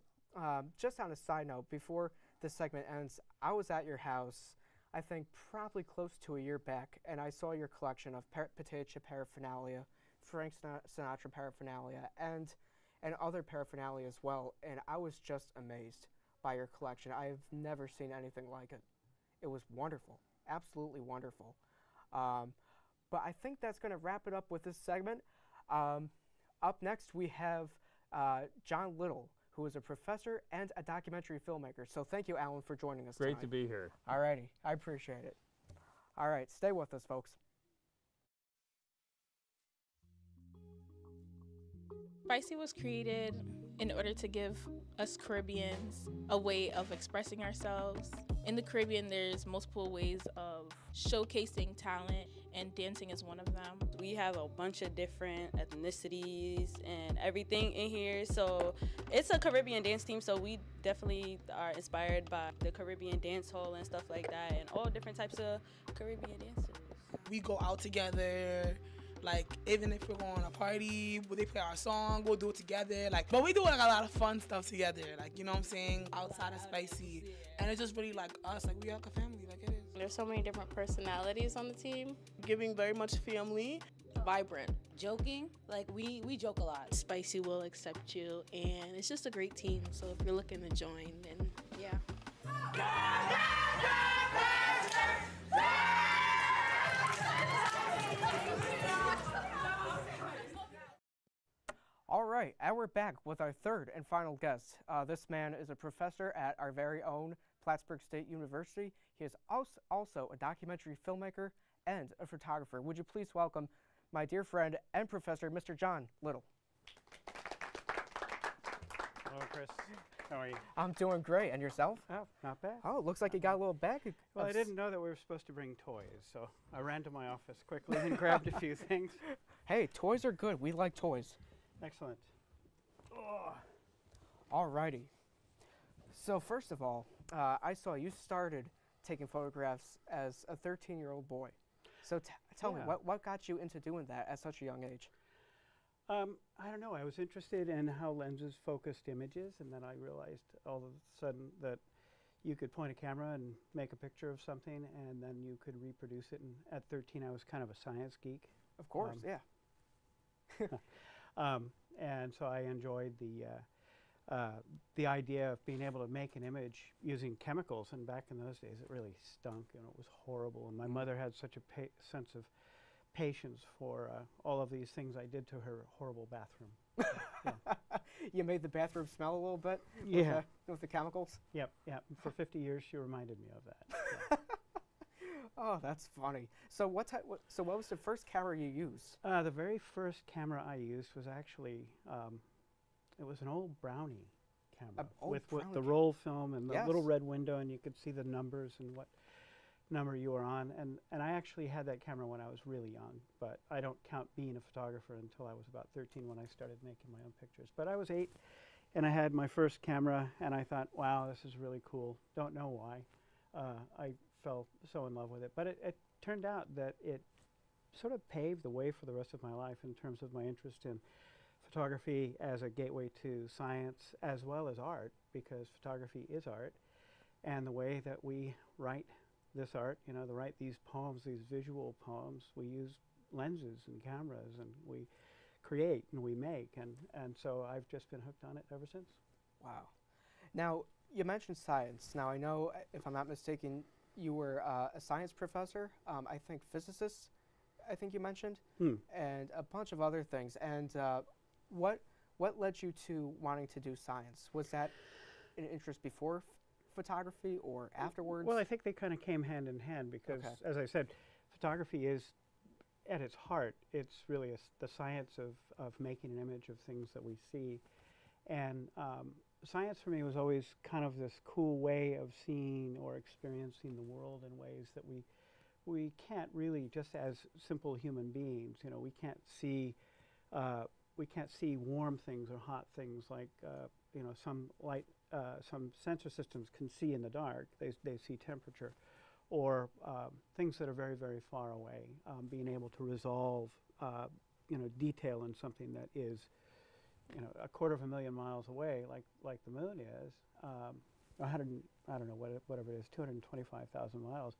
just on a side note, before this segment ends, I was at your house, I think probably close to a year back, and I saw your collection of potato chip paraphernalia, Frank Sinatra paraphernalia, and other paraphernalia as well, and I was just amazed by your collection. I've never seen anything like it. It was wonderful, absolutely wonderful. But I think that's going to wrap it up with this segment. Up next, we have John Little, who is a professor and a documentary filmmaker. So thank you, Alan, for joining us tonight. Great to be here. All righty. I appreciate it. All right. Stay with us, folks. Spicy was created in order to give us Caribbeans a way of expressing ourselves. In the Caribbean, there's multiple ways of showcasing talent and dancing is one of them. We have a bunch of different ethnicities and everything in here, so it's a Caribbean dance team, so we definitely are inspired by the Caribbean dance hall and stuff like that, and all different types of Caribbean dancers. We go out together, like even if we're going to a party, they play our song, we'll do it together. Like, but we do like a lot of fun stuff together, like, you know what I'm saying, outside of Spicy, and it's just really like us, like we are like a family, like it is. There's so many different personalities on the team. Giving very much family, Vibrant. Joking, like we joke a lot. Spicy will accept you, and it's just a great team. So if you're looking to join, then yeah. All right, and we're back with our third and final guest. This man is a professor at our very own Plattsburgh State University. He is also a documentary filmmaker and a photographer. Would you please welcome my dear friend and professor, Mr. John Little. Hello, Chris. How are you? I'm doing great. And yourself? Oh, not bad. Oh, it looks like you got a little bag. Well, I didn't know that we were supposed to bring toys, so I ran to my office quickly and grabbed a few things. Hey, toys are good. We like toys. Excellent. All righty. So first of all, I saw you started taking photographs as a 13-year-old boy. So tell me, what got you into doing that at such a young age? I don't know. I was interested in how lenses focused images, and then I realized all of a sudden that you could point a camera and make a picture of something, and then you could reproduce it. And at 13, I was kind of a science geek. Of course, yeah. And so I enjoyed the idea of being able to make an image using chemicals. And back in those days, it really stunk, and it was horrible. And my mother had such a sense of patience for all of these things I did to her horrible bathroom. Yeah. You made the bathroom smell a little bit? Yeah. With the chemicals? Yep, yep. For 50 years, she reminded me of that. Yeah. Oh, that's funny. So what was the first camera you used? The very first camera I used was actually, it was an old Brownie camera with the roll film and the little red window, and you could see the numbers and what number you were on. And I actually had that camera when I was really young, but I don't count being a photographer until I was about 13 when I started making my own pictures. But I was 8, and I had my first camera, and I thought, wow, this is really cool. Don't know why. I fell so in love with it. But it turned out that it sort of paved the way for the rest of my life in terms of my interest in photography as a gateway to science as well as art, because photography is art. And the way that we write this art, you know, to write these poems, these visual poems, we use lenses and cameras, and we create and we make. And so I've just been hooked on it ever since. Wow. Now, you mentioned science. Now, I know, if I'm not mistaken, you were a science professor, I think physicist, I think you mentioned, and a bunch of other things. And what led you to wanting to do science? Was that an interest before photography or afterwards? Well, I think they kind of came hand in hand because, as I said, photography is, at its heart, it's really the science of making an image of things that we see. And science for me was always kind of this cool way of seeing or experiencing the world in ways that we can't really, just as simple human beings, you know, we can't see warm things or hot things like you know, some sensor systems can see in the dark. They see temperature, or things that are very, very far away. Being able to resolve you know, detail in something that is, you know, 250,000 miles away, like the moon is, 100, I don't know, whatever it is, 225,000 miles.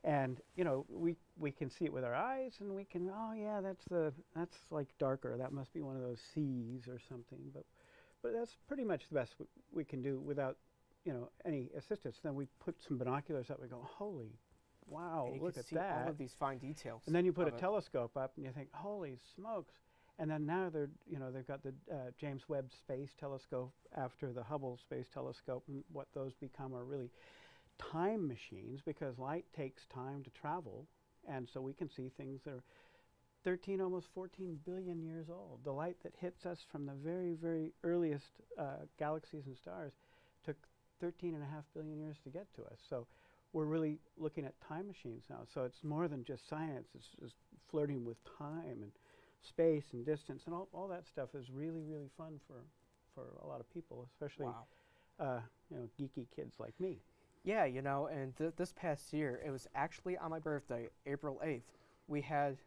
And, you know, we can see it with our eyes, and we can, oh yeah, that's like darker. That must be one of those seas or something. But that's pretty much the best we can do without, you know, any assistance. Then we put some binoculars up. We go, holy, wow, and you look can at see that! all of these fine details. And then you put a telescope up, and you think, holy smokes! And then now they've got the James Webb Space Telescope after the Hubble Space Telescope, and what those become are really time machines, because light takes time to travel, and so we can see things that are 13, almost 14 billion years old. The light that hits us from the very, very earliest galaxies and stars took 13.5 billion years to get to us. So we're really looking at time machines now. So it's more than just science. It's just flirting with time and space and distance, and all that stuff is really, really fun for a lot of people, especially you know, geeky kids like me. Yeah, you know, and this past year, it was actually on my birthday, April 8th, we had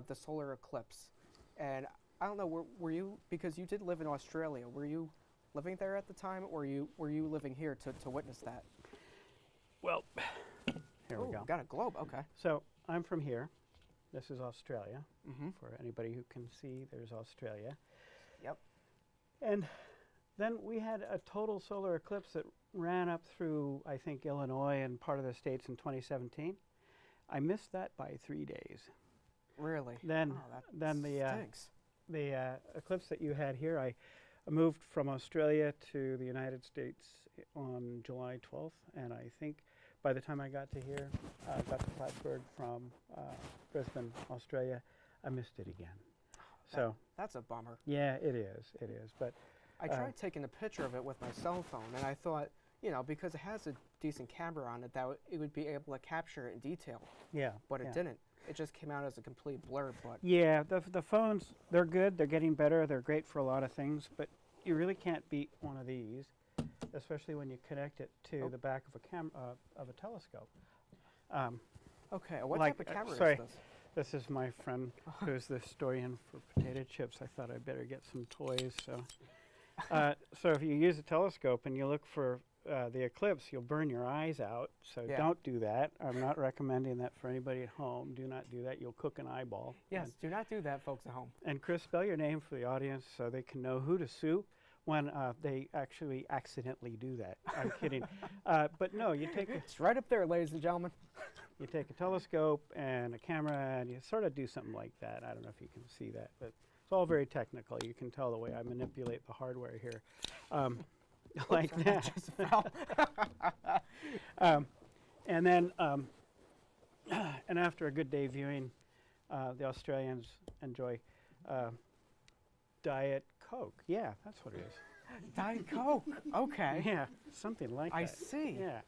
the solar eclipse. And I don't know, were you, because you did live in Australia, were you living there at the time, or were you living here to witness that? Well, here we go. Got a globe, okay. So I'm from here. This is Australia. For anybody who can see, there's Australia. Yep. And then we had a total solar eclipse that ran up through, I think, Illinois and part of the states in 2017. I missed that by 3 days. Really? Then, the eclipse that you had here, I moved from Australia to the United States on July 12th, and I think by the time I got to here, got to Plattsburgh from Brisbane, Australia, I missed it again. So that's a bummer. Yeah, it is. It is. But I tried taking a picture of it with my cell phone, and I thought, you know, because it has a decent camera on it, that it would be able to capture it in detail. Yeah. But it didn't. It just came out as a complete blur. But yeah, the phones, they're good. They're getting better. They're great for a lot of things. But you really can't beat one of these, especially when you connect it to the back of a telescope. Okay. What type of camera is this? This is my friend who's the historian for potato chips. I thought I'd better get some toys. So if you use a telescope and you look for the eclipse, you'll burn your eyes out. So don't do that. I'm not recommending that for anybody at home. Do not do that. You'll cook an eyeball. Yes, do not do that, folks at home. And Chris, spell your name for the audience so they can know who to sue when they actually accidentally do that. I'm kidding. But no, you take it's right up there, ladies and gentlemen. You take a telescope and a camera and you sort of do something like that. I don't know if you can see that, but it's all very technical. You can tell the way I manipulate the hardware here. Like that. And then, and after a good day viewing, the Australians enjoy Diet Coke. Yeah, that's what it is. Diet Coke. Okay. Yeah, something like that. I see. Yeah.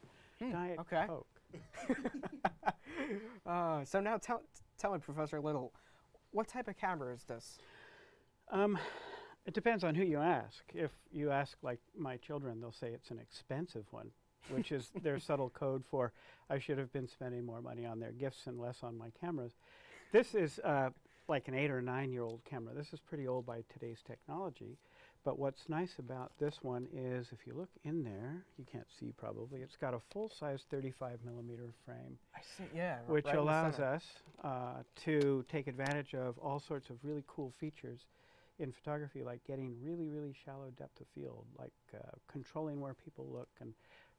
Diet Coke. So now tell me, Professor Little, what type of camera is this? It depends on who you ask. If you ask, like, my children, they'll say it's an expensive one, which is their subtle code for I should have been spending more money on their gifts and less on my cameras. This is like an 8 or 9 year old camera. This is pretty old by today's technology. But what's nice about this one is if you look in there, you can't see probably, it's got a full-size 35mm frame. I see, yeah. Which allows us to take advantage of all sorts of really cool features in photography, like getting really, really shallow depth of field, like controlling where people look. And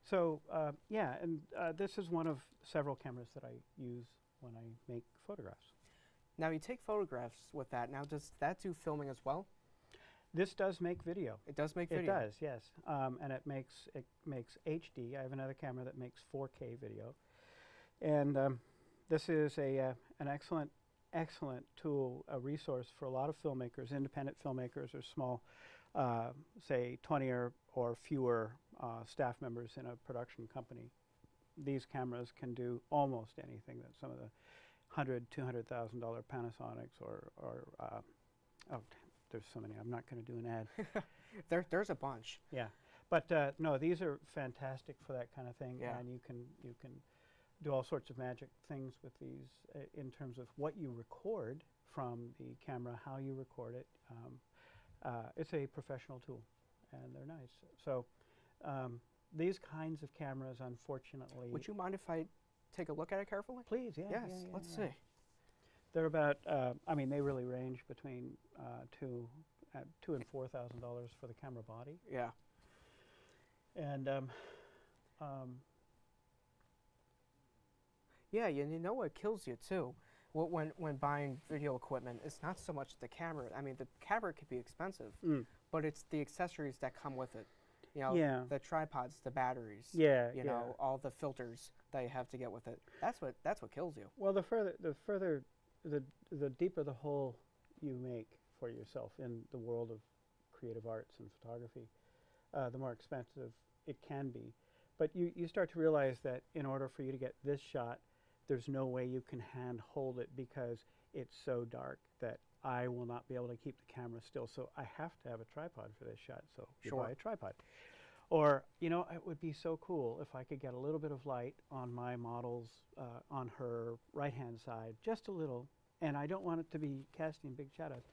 so, yeah, and this is one of several cameras that I use when I make photographs. Now, you take photographs with that. Now, does that do filming as well? This does make video. It does make video? It does, yes. And it makes HD. I have another camera that makes 4K video. And this is an excellent tool, a resource for a lot of filmmakers, independent filmmakers or small, say 20 or fewer staff members in a production company. These cameras can do almost anything that some of the $100,000, $200,000 Panasonics or there's so many. I'm not going to do an ad. There's a bunch. Yeah, but no, these are fantastic for that kind of thing, and you can do all sorts of magic things with these in terms of what you record from the camera, how you record it. It's a professional tool, and they're nice. So these kinds of cameras, unfortunately. Would you mind if I take a look at it carefully? Please, yeah. Yes, yeah, let's see. They're about, I mean, they really range between $2,000 and $4,000 for the camera body. Yeah. And yeah, you know what kills you too? When buying video equipment, it's not so much the camera. I mean, the camera could be expensive, but it's the accessories that come with it. You know, the tripods, the batteries. Yeah. You know, all the filters that you have to get with it. That's what kills you. Well, the deeper the hole you make for yourself in the world of creative arts and photography, the more expensive it can be. But you start to realize that in order for you to get this shot, there's no way you can hand hold it because it's so dark that I will not be able to keep the camera still. So I have to have a tripod for this shot. So you buy a tripod. Or, you know, it would be so cool if I could get a little bit of light on my model's, on her right-hand side, just a little, and I don't want it to be casting big shadows.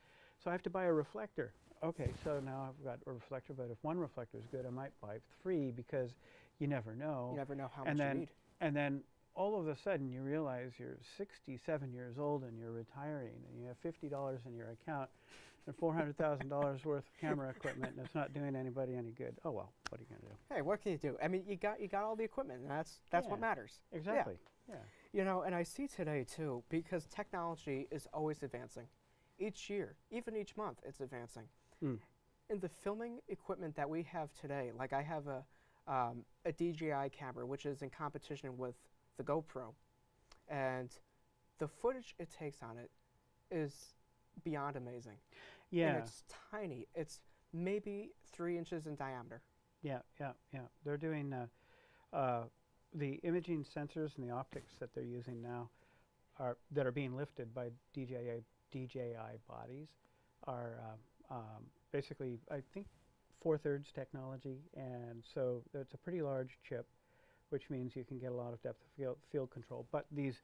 So I have to buy a reflector. Okay, so now I've got a reflector, but if one reflector is good, I might buy 3 because you never know. You never know how much you need. And then all of a sudden you realize you're 67 years old and you're retiring and you have $50 in your account and $400,000 worth of camera equipment and it's not doing anybody any good. Oh well, what are you going to do? Hey, what can you do? I mean, you got all the equipment, and that's what matters. Exactly. Yeah. You know, and I see today too, because technology is always advancing. Each year, even each month, it's advancing. In the filming equipment that we have today, like I have a DJI camera, which is in competition with the GoPro, and the footage it takes on it is beyond amazing. Yeah. And it's tiny. It's maybe 3 inches in diameter. Yeah. They're doing the imaging sensors and the optics that they're using now that are being lifted by DJI bodies are basically, I think, 4/3 technology, and so it's a pretty large chip, which means you can get a lot of depth of field control. But these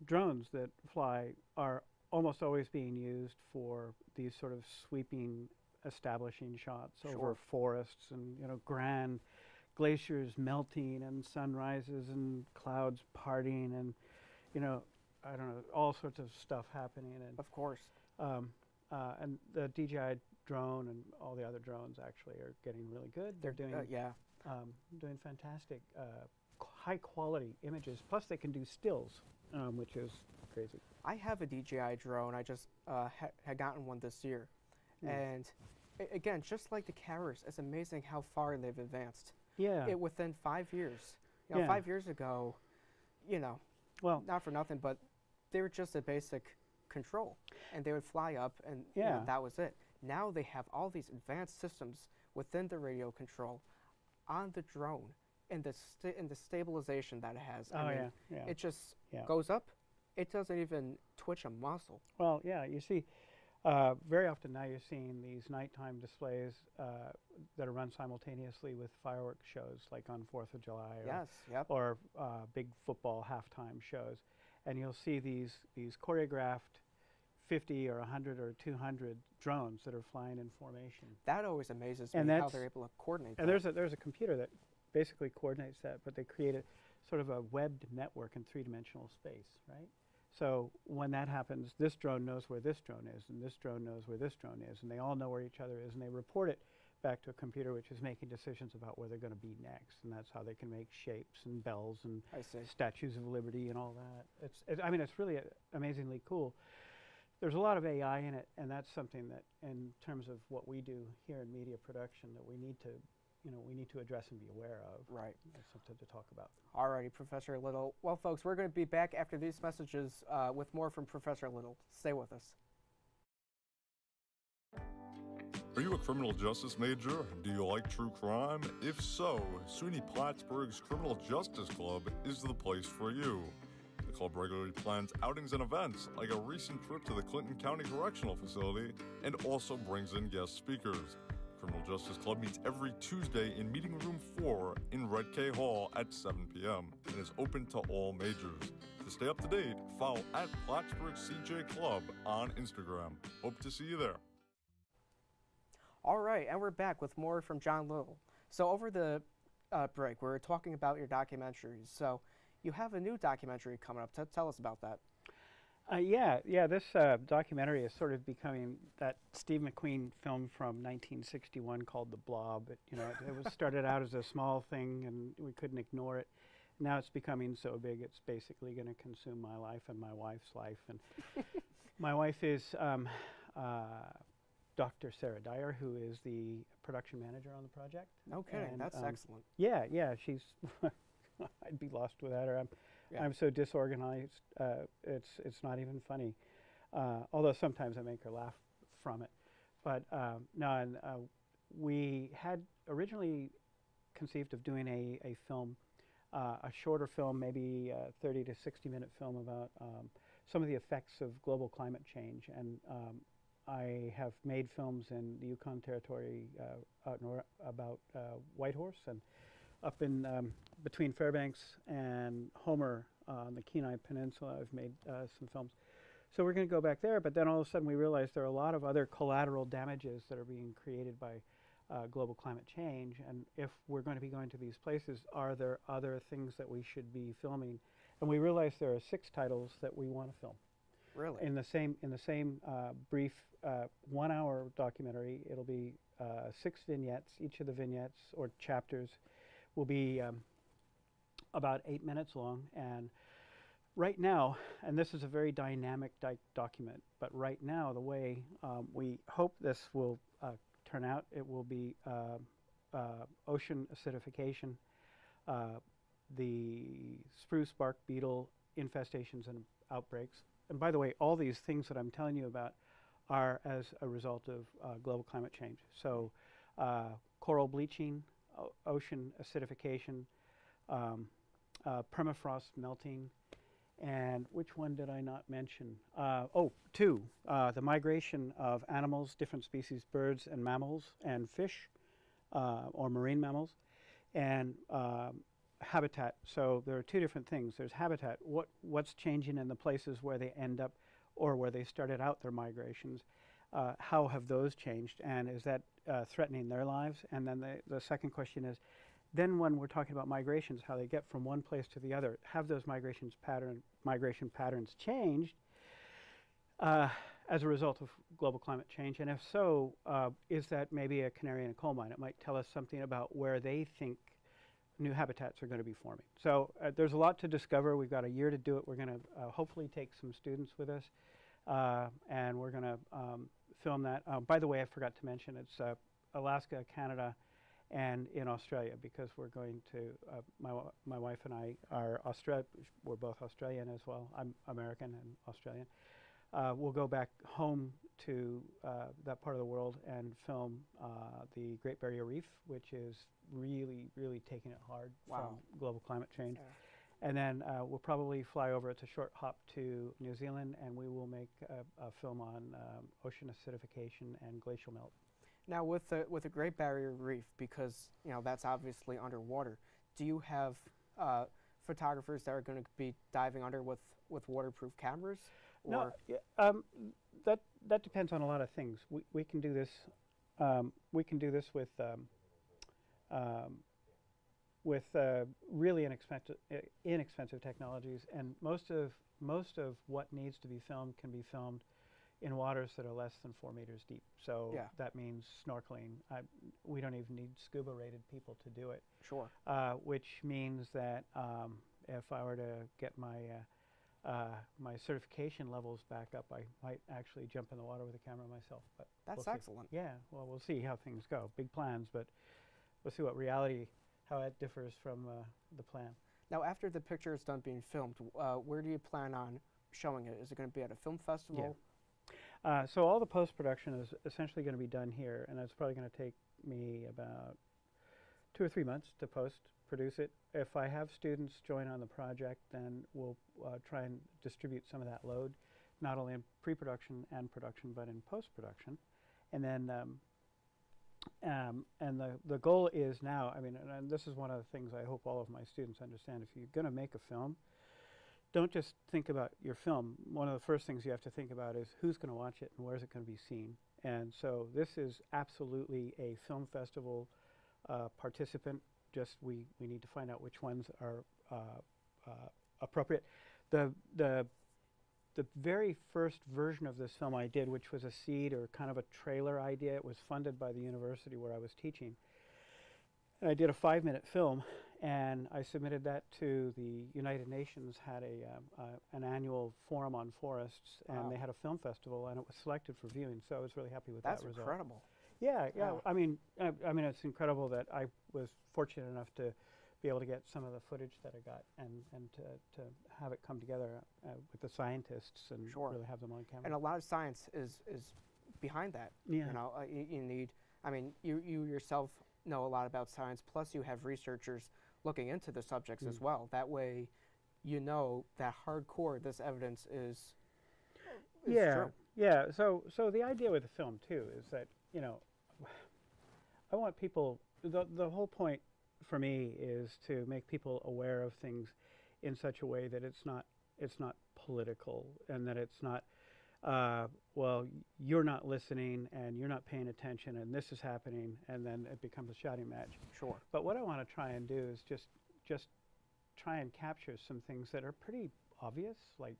drones that fly are almost always being used for these sort of sweeping, establishing shots over forests and, you know, grand glaciers melting and sunrises and clouds parting and, you know, I don't know, all sorts of stuff happening. And of course. And the DJI drone and all the other drones actually are getting really good. They're doing doing fantastic, high quality images. Plus, they can do stills, which is crazy. I have a DJI drone. I just had gotten one this year, and again, just like the cameras, it's amazing how far they've advanced. Yeah. Within 5 years. You know, 5 years ago, you know, well, not for nothing, but they were just a basic control, and they would fly up, and you know, that was it. Now they have all these advanced systems within the radio control, on the drone, and the stabilization that it has. I mean, it just goes up. It doesn't even twitch a muscle. Well, yeah, you see, very often now you're seeing these nighttime displays that are run simultaneously with fireworks shows, like on 4th of July, or big football halftime shows, and you'll see these choreographed 50 or 100 or 200 drones that are flying in formation. That always amazes me, how they're able to coordinate and that. there's a computer that basically coordinates that, but they create a sort of a webbed network in 3-dimensional space, right? So when that happens, this drone knows where this drone is, and this drone knows where this drone is, and they all know where each other is, and they report it back to a computer which is making decisions about where they're going to be next, and that's how they can make shapes and bells and statues of liberty and all that. I mean, it's really amazingly cool. There's a lot of AI in it, and that's something that, in terms of what we do here in media production, that we need to, you know, we need to address and be aware of. Right. That's something to talk about. All righty, Professor Little. Well, folks, we're going to be back after these messages with more from Professor Little. Stay with us. Are you a criminal justice major? Do you like true crime? If so, SUNY Plattsburgh's Criminal Justice Club is the place for you. The club regularly plans outings and events, like a recent trip to the Clinton County Correctional Facility, and also brings in guest speakers. Criminal Justice Club meets every Tuesday in Meeting Room 4 in Red K Hall at 7 p.m. and is open to all majors. To stay up to date, follow at Plattsburgh CJ Club on Instagram. Hope to see you there. All right, and we're back with more from John Little. So over the break, we were talking about your documentaries. So you have a new documentary coming up. Tell us about that. This documentary is sort of becoming that Steve McQueen film from 1961 called The Blob. It was started out as a small thing, and we couldn't ignore it. Now it's becoming so big, it's basically going to consume my life and my wife's life. And my wife is Dr. Sarah Dyer, who is the production manager on the project. No kidding, and, that's excellent. Yeah, she's. I'd be lost without her. I'm so disorganized. It's not even funny. Although sometimes I make her laugh from it. But we had originally conceived of doing a film, a shorter film, maybe a 30 to 60-minute film about some of the effects of global climate change. And I have made films in the Yukon Territory about Whitehorse, and up in between Fairbanks and Homer on the Kenai Peninsula, I've made some films. So we're going to go back there, but then all of a sudden we realized there are a lot of other collateral damages that are being created by global climate change, and if we're going to be going to these places, are there other things that we should be filming? And we realized there are 6 titles that we want to film. Really? In the same brief 1-hour documentary. It'll be 6 vignettes. Each of the vignettes or chapters will be about 8 minutes long. And right now, and this is a very dynamic document, but right now the way we hope this will turn out, it will be ocean acidification, the spruce bark beetle infestations and outbreaks. And by the way, all these things that I'm telling you about are as a result of global climate change. So coral bleaching, ocean acidification, permafrost melting, and which one did I not mention? Oh, 2, the migration of animals, different species, birds and mammals and fish, or marine mammals, and habitat. So there are 2 different things. There's habitat, what's changing in the places where they end up or where they started out their migrations. How have those changed, and is that threatening their lives? And then the second question is, then when we're talking about migrations, how they get from one place to the other, have those migration patterns changed as a result of global climate change? And if so, is that maybe a canary in a coal mine? It might tell us something about where they think new habitats are going to be forming. So there's a lot to discover. We've got a year to do it. We're going to hopefully take some students with us, and we're going to film that. By the way, I forgot to mention it's Alaska, Canada, and in Australia, because we're going to, my wife and I are we're both Australian as well. I'm American and Australian. We'll go back home to that part of the world and film the Great Barrier Reef, which is really, really taking it hard from global climate change. Yeah. And then we'll probably fly over. It's a short hop to New Zealand, and we will make a film on ocean acidification and glacial melt. Now, with the Great Barrier Reef, because that's obviously underwater, do you have photographers that are going to be diving under with waterproof cameras? Or no, yeah, that depends on a lot of things. We can do this. We can do this with really inexpensive technologies, and most of what needs to be filmed can be filmed in waters that are less than 4 meters deep. So that means snorkeling. We don't even need scuba-rated people to do it. Sure. Which means that if I were to get my certification levels back up, I might actually jump in the water with a camera myself. But that's excellent. Yeah. Well, we'll see how things go. Big plans, but we'll see what reality, how it differs from the plan. Now, after the picture is done being filmed, where do you plan on showing it? Is it going to be at a film festival? Yeah. So all the post-production is essentially going to be done here, and it's probably going to take me about 2 or 3 months to produce it. If I have students join on the project, then we'll try and distribute some of that load, not only in pre-production and production, but in post-production. And then, and the goal is now, I mean, and this is one of the things I hope all of my students understand. If you're going to make a film, don't just think about your film. One of the first things you have to think about is who's going to watch it and where's it going to be seen. And so this is absolutely a film festival participant. Just we need to find out which ones are appropriate. The very first version of this film I did, which was a seed or kind of a trailer idea, it was funded by the university where I was teaching. And I did a 5-minute film, and I submitted that to the United Nations, had an annual forum on forests, and they had a film festival, and it was selected for viewing. So I was really happy with that result. That's incredible. Yeah. I mean, it's incredible that I was fortunate enough to be able to get some of the footage that I got, and to have it come together with the scientists and really have them on camera. And a lot of science is behind that. Yeah. You need. I mean, you yourself know a lot about science, plus you have researchers looking into the subjects as well. That way, you know that hardcore this evidence is true. Yeah. So the idea with the film too is that, you know, I want people. The whole point for me is to make people aware of things in such a way that it's not political, and that it's not, well, you're not listening and you're not paying attention and this is happening, and then it becomes a shouting match. Sure. But what I want to try and do is just try and capture some things that are pretty obvious, like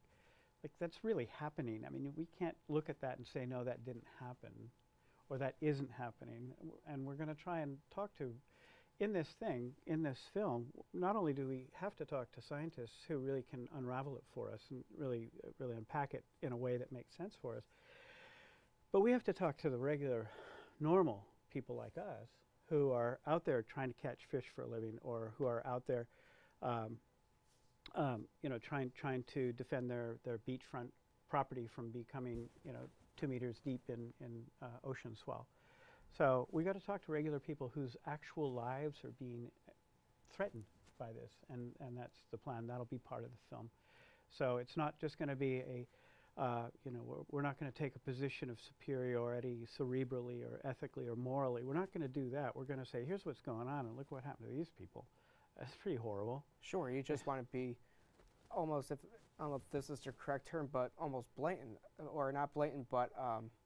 that's really happening. I mean, we can't look at that and say, no, that didn't happen, or that isn't happening. And we're going to try and talk to, in this film, not only do we have to talk to scientists who really can unravel it for us and really unpack it in a way that makes sense for us, but we have to talk to the regular, normal people like us who are out there trying to catch fish for a living, or who are out there you know, trying to defend their beachfront property from becoming, you know, 2 meters deep in ocean swell. So we got to talk to regular people whose actual lives are being threatened by this, and that's the plan. That'll be part of the film. So it's not just going to be a, you know, we're not going to take a position of superiority cerebrally or ethically or morally. We're not going to do that. We're going to say, here's what's going on, and look what happened to these people. That's pretty horrible. Sure, you just want to be almost, I don't know if this is the correct term, but almost blatant, or not blatant, but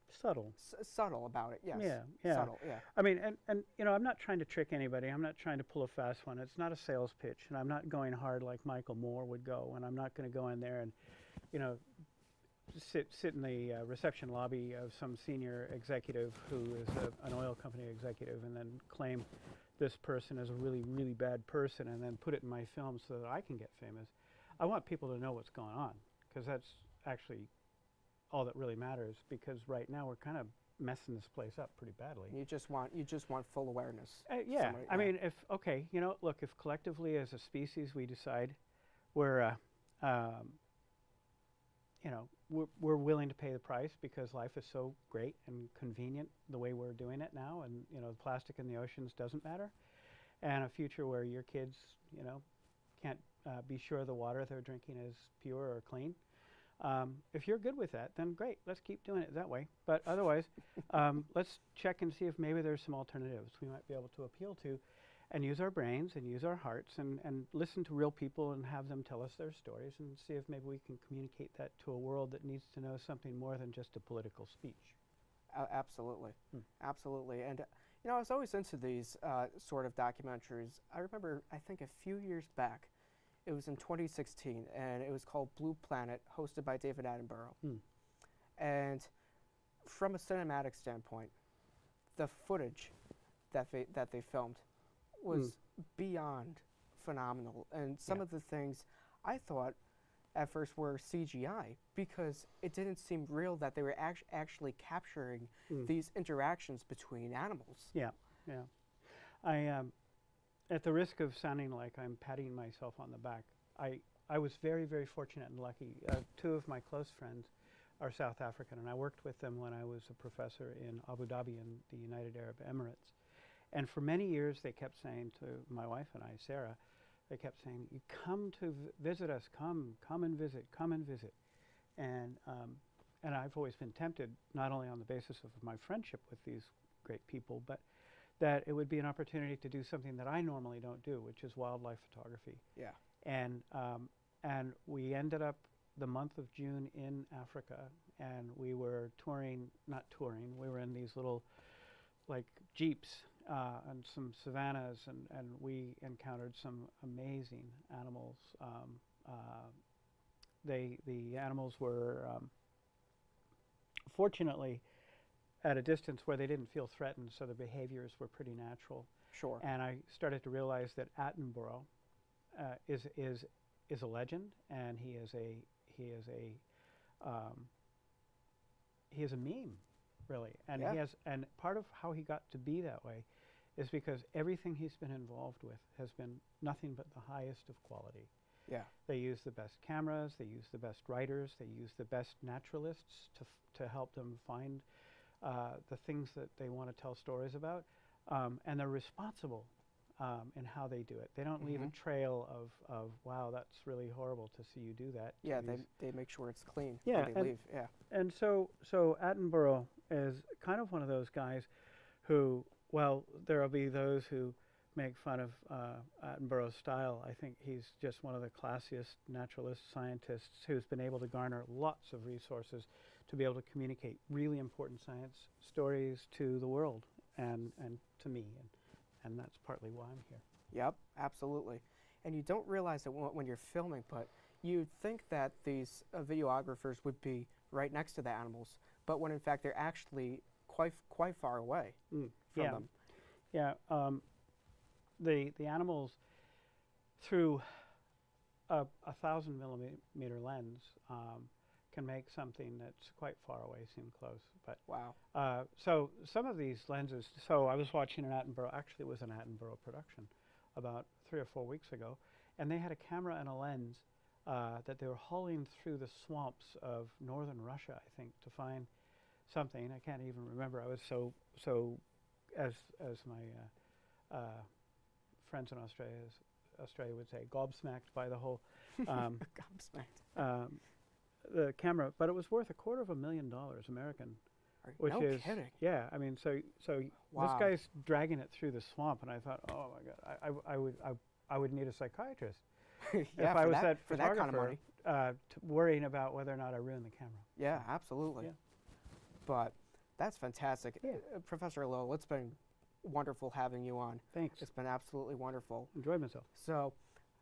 subtle. Subtle about it, yes. Yeah. Subtle, yeah. I mean, and you know, I'm not trying to trick anybody. I'm not trying to pull a fast one. It's not a sales pitch, and I'm not going hard like Michael Moore would go, and I'm not going to go in there and, you know, sit in the reception lobby of some senior executive who is an oil company executive, and then claim this person is a really, really bad person, and then put it in my film so that I can get famous. I want people to know what's going on, because that's actually all that really matters, because right now we're kind of messing this place up pretty badly. You just want full awareness. Yeah, I mean, okay, you know, look, if collectively as a species we decide we're, you know, we're willing to pay the price because life is so great and convenient the way we're doing it now, and, you know, the plastic in the oceans doesn't matter, and a future where your kids, you know, can't be sure the water they're drinking is pure or clean. If you're good with that, then great, let's keep doing it that way. But otherwise, let's check and see if maybe there's some alternatives we might be able to appeal to, and use our brains and use our hearts, and listen to real people and have them tell us their stories, and see if maybe we can communicate that to a world that needs to know something more than just a political speech. Absolutely. Absolutely. And, you know, I was always into these sort of documentaries. I remember, I think a few years back, it was in 2016, and it was called Blue Planet, hosted by David Attenborough. And from a cinematic standpoint, the footage that they filmed was beyond phenomenal. And some of the things I thought at first were CGI, because it didn't seem real that they were actually capturing these interactions between animals. Yeah. I at the risk of sounding like I'm patting myself on the back, I was very, very fortunate and lucky. 2 of my close friends are South African, and I worked with them when I was a professor in Abu Dhabi in the United Arab Emirates. And for many years, they kept saying to my wife and I, Sarah, they kept saying, "You come to visit us, come and visit, come and visit." And I've always been tempted, not only on the basis of my friendship with these great people, but that it would be an opportunity to do something that I normally don't do, which is wildlife photography. Yeah. And we ended up the month of June in Africa, and we were we were in these little, like, jeeps and some savannas, and we encountered some amazing animals. The animals were fortunately at a distance where they didn't feel threatened, so their behaviors were pretty natural. Sure. And I started to realize that Attenborough is a legend, and he is a meme, really. And and part of how he got to be that way is because everything he's been involved with has been nothing but the highest of quality. Yeah. They use the best cameras, they use the best writers, they use the best naturalists to help them find the things that they want to tell stories about. and they're responsible in how they do it. They don't leave a trail of wow, that's really horrible to see you do that. Yeah, they make sure it's clean yeah, when they leave. Yeah. And so Attenborough is kind of one of those guys who, well, there will be those who make fun of Attenborough's style. I think he's just one of the classiest naturalist scientists who's been able to garner lots of resources to be able to communicate really important science stories to the world and to me. And that's partly why I'm here. Yep, absolutely. And you don't realize it when you're filming, but you'd think that these videographers would be right next to the animals, but when in fact they're actually quite far away from them. Yeah. The animals, through a 1,000 millimeter lens, can make something that's quite far away seem close. But wow. So some of these lenses. So I was watching an Attenborough. Actually, it was an Attenborough production about 3 or 4 weeks ago, and they had a camera and a lens that they were hauling through the swamps of northern Russia, I think, to find something. I can't even remember. I was so as my friends in Australia would say, gobsmacked by the whole gobsmacked. The camera, but it was worth $250,000 American, which no is kidding. Yeah. I mean, so wow. This guy's dragging it through the swamp, and I thought, oh my God, I would need a psychiatrist yeah, if I was that for that kind of money. Worrying about whether or not I ruined the camera. Yeah, absolutely. Yeah. But that's fantastic. Yeah. Professor Lowe, it's been wonderful having you on. Thanks. It's been absolutely wonderful. Enjoyed myself. So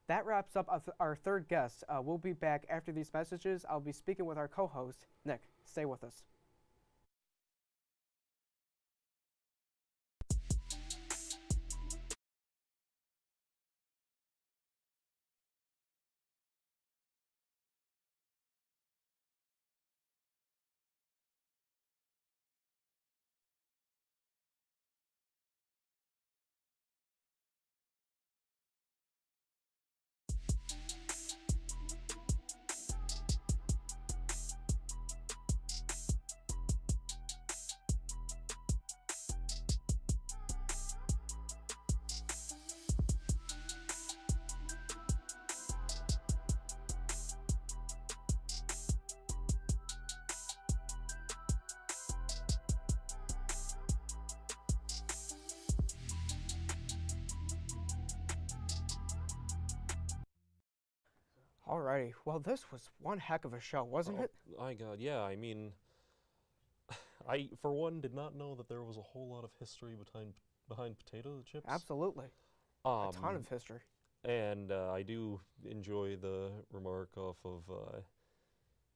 that wraps up our third guest. We'll be back after these messages. I'll be speaking with our co-host, Nick. Stay with us. Alrighty. Well, this was one heck of a show, wasn't it? My God, yeah. I mean, I, for one, did not know that there was a whole lot of history behind potato chips. Absolutely. A ton of history. And I do enjoy the remark off of,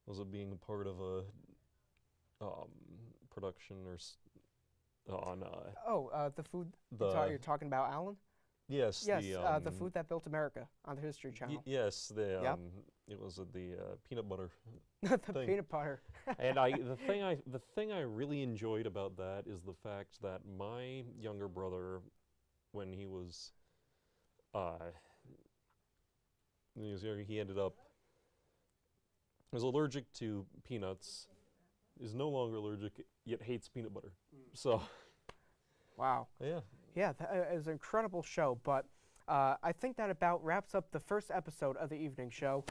was it being part of a production or on... the food you're talking about, Alan? Yes. Yes, the food that built America on the History Channel. Yes, it was the peanut butter. The thing. Peanut butter. And the thing I really enjoyed about that is the fact that my younger brother, when he was younger, he ended up was allergic to peanuts, is no longer allergic, yet hates peanut butter. So. Wow. Yeah. Yeah, it was an incredible show, but I think that about wraps up the first episode of the evening show.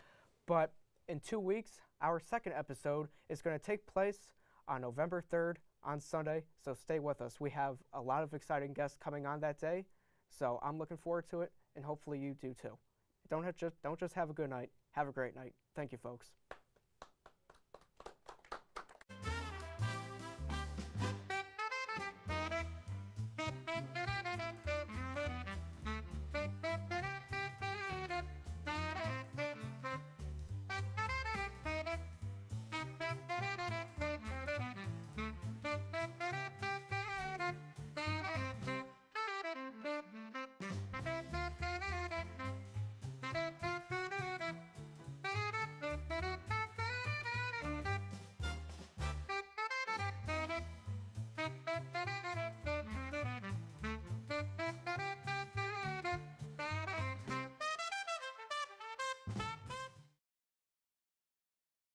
But in 2 weeks, our second episode is going to take place on November 3rd on Sunday, so stay with us. We have a lot of exciting guests coming on that day, so I'm looking forward to it, and hopefully you do too. Don't just have a good night, have a great night. Thank you, folks.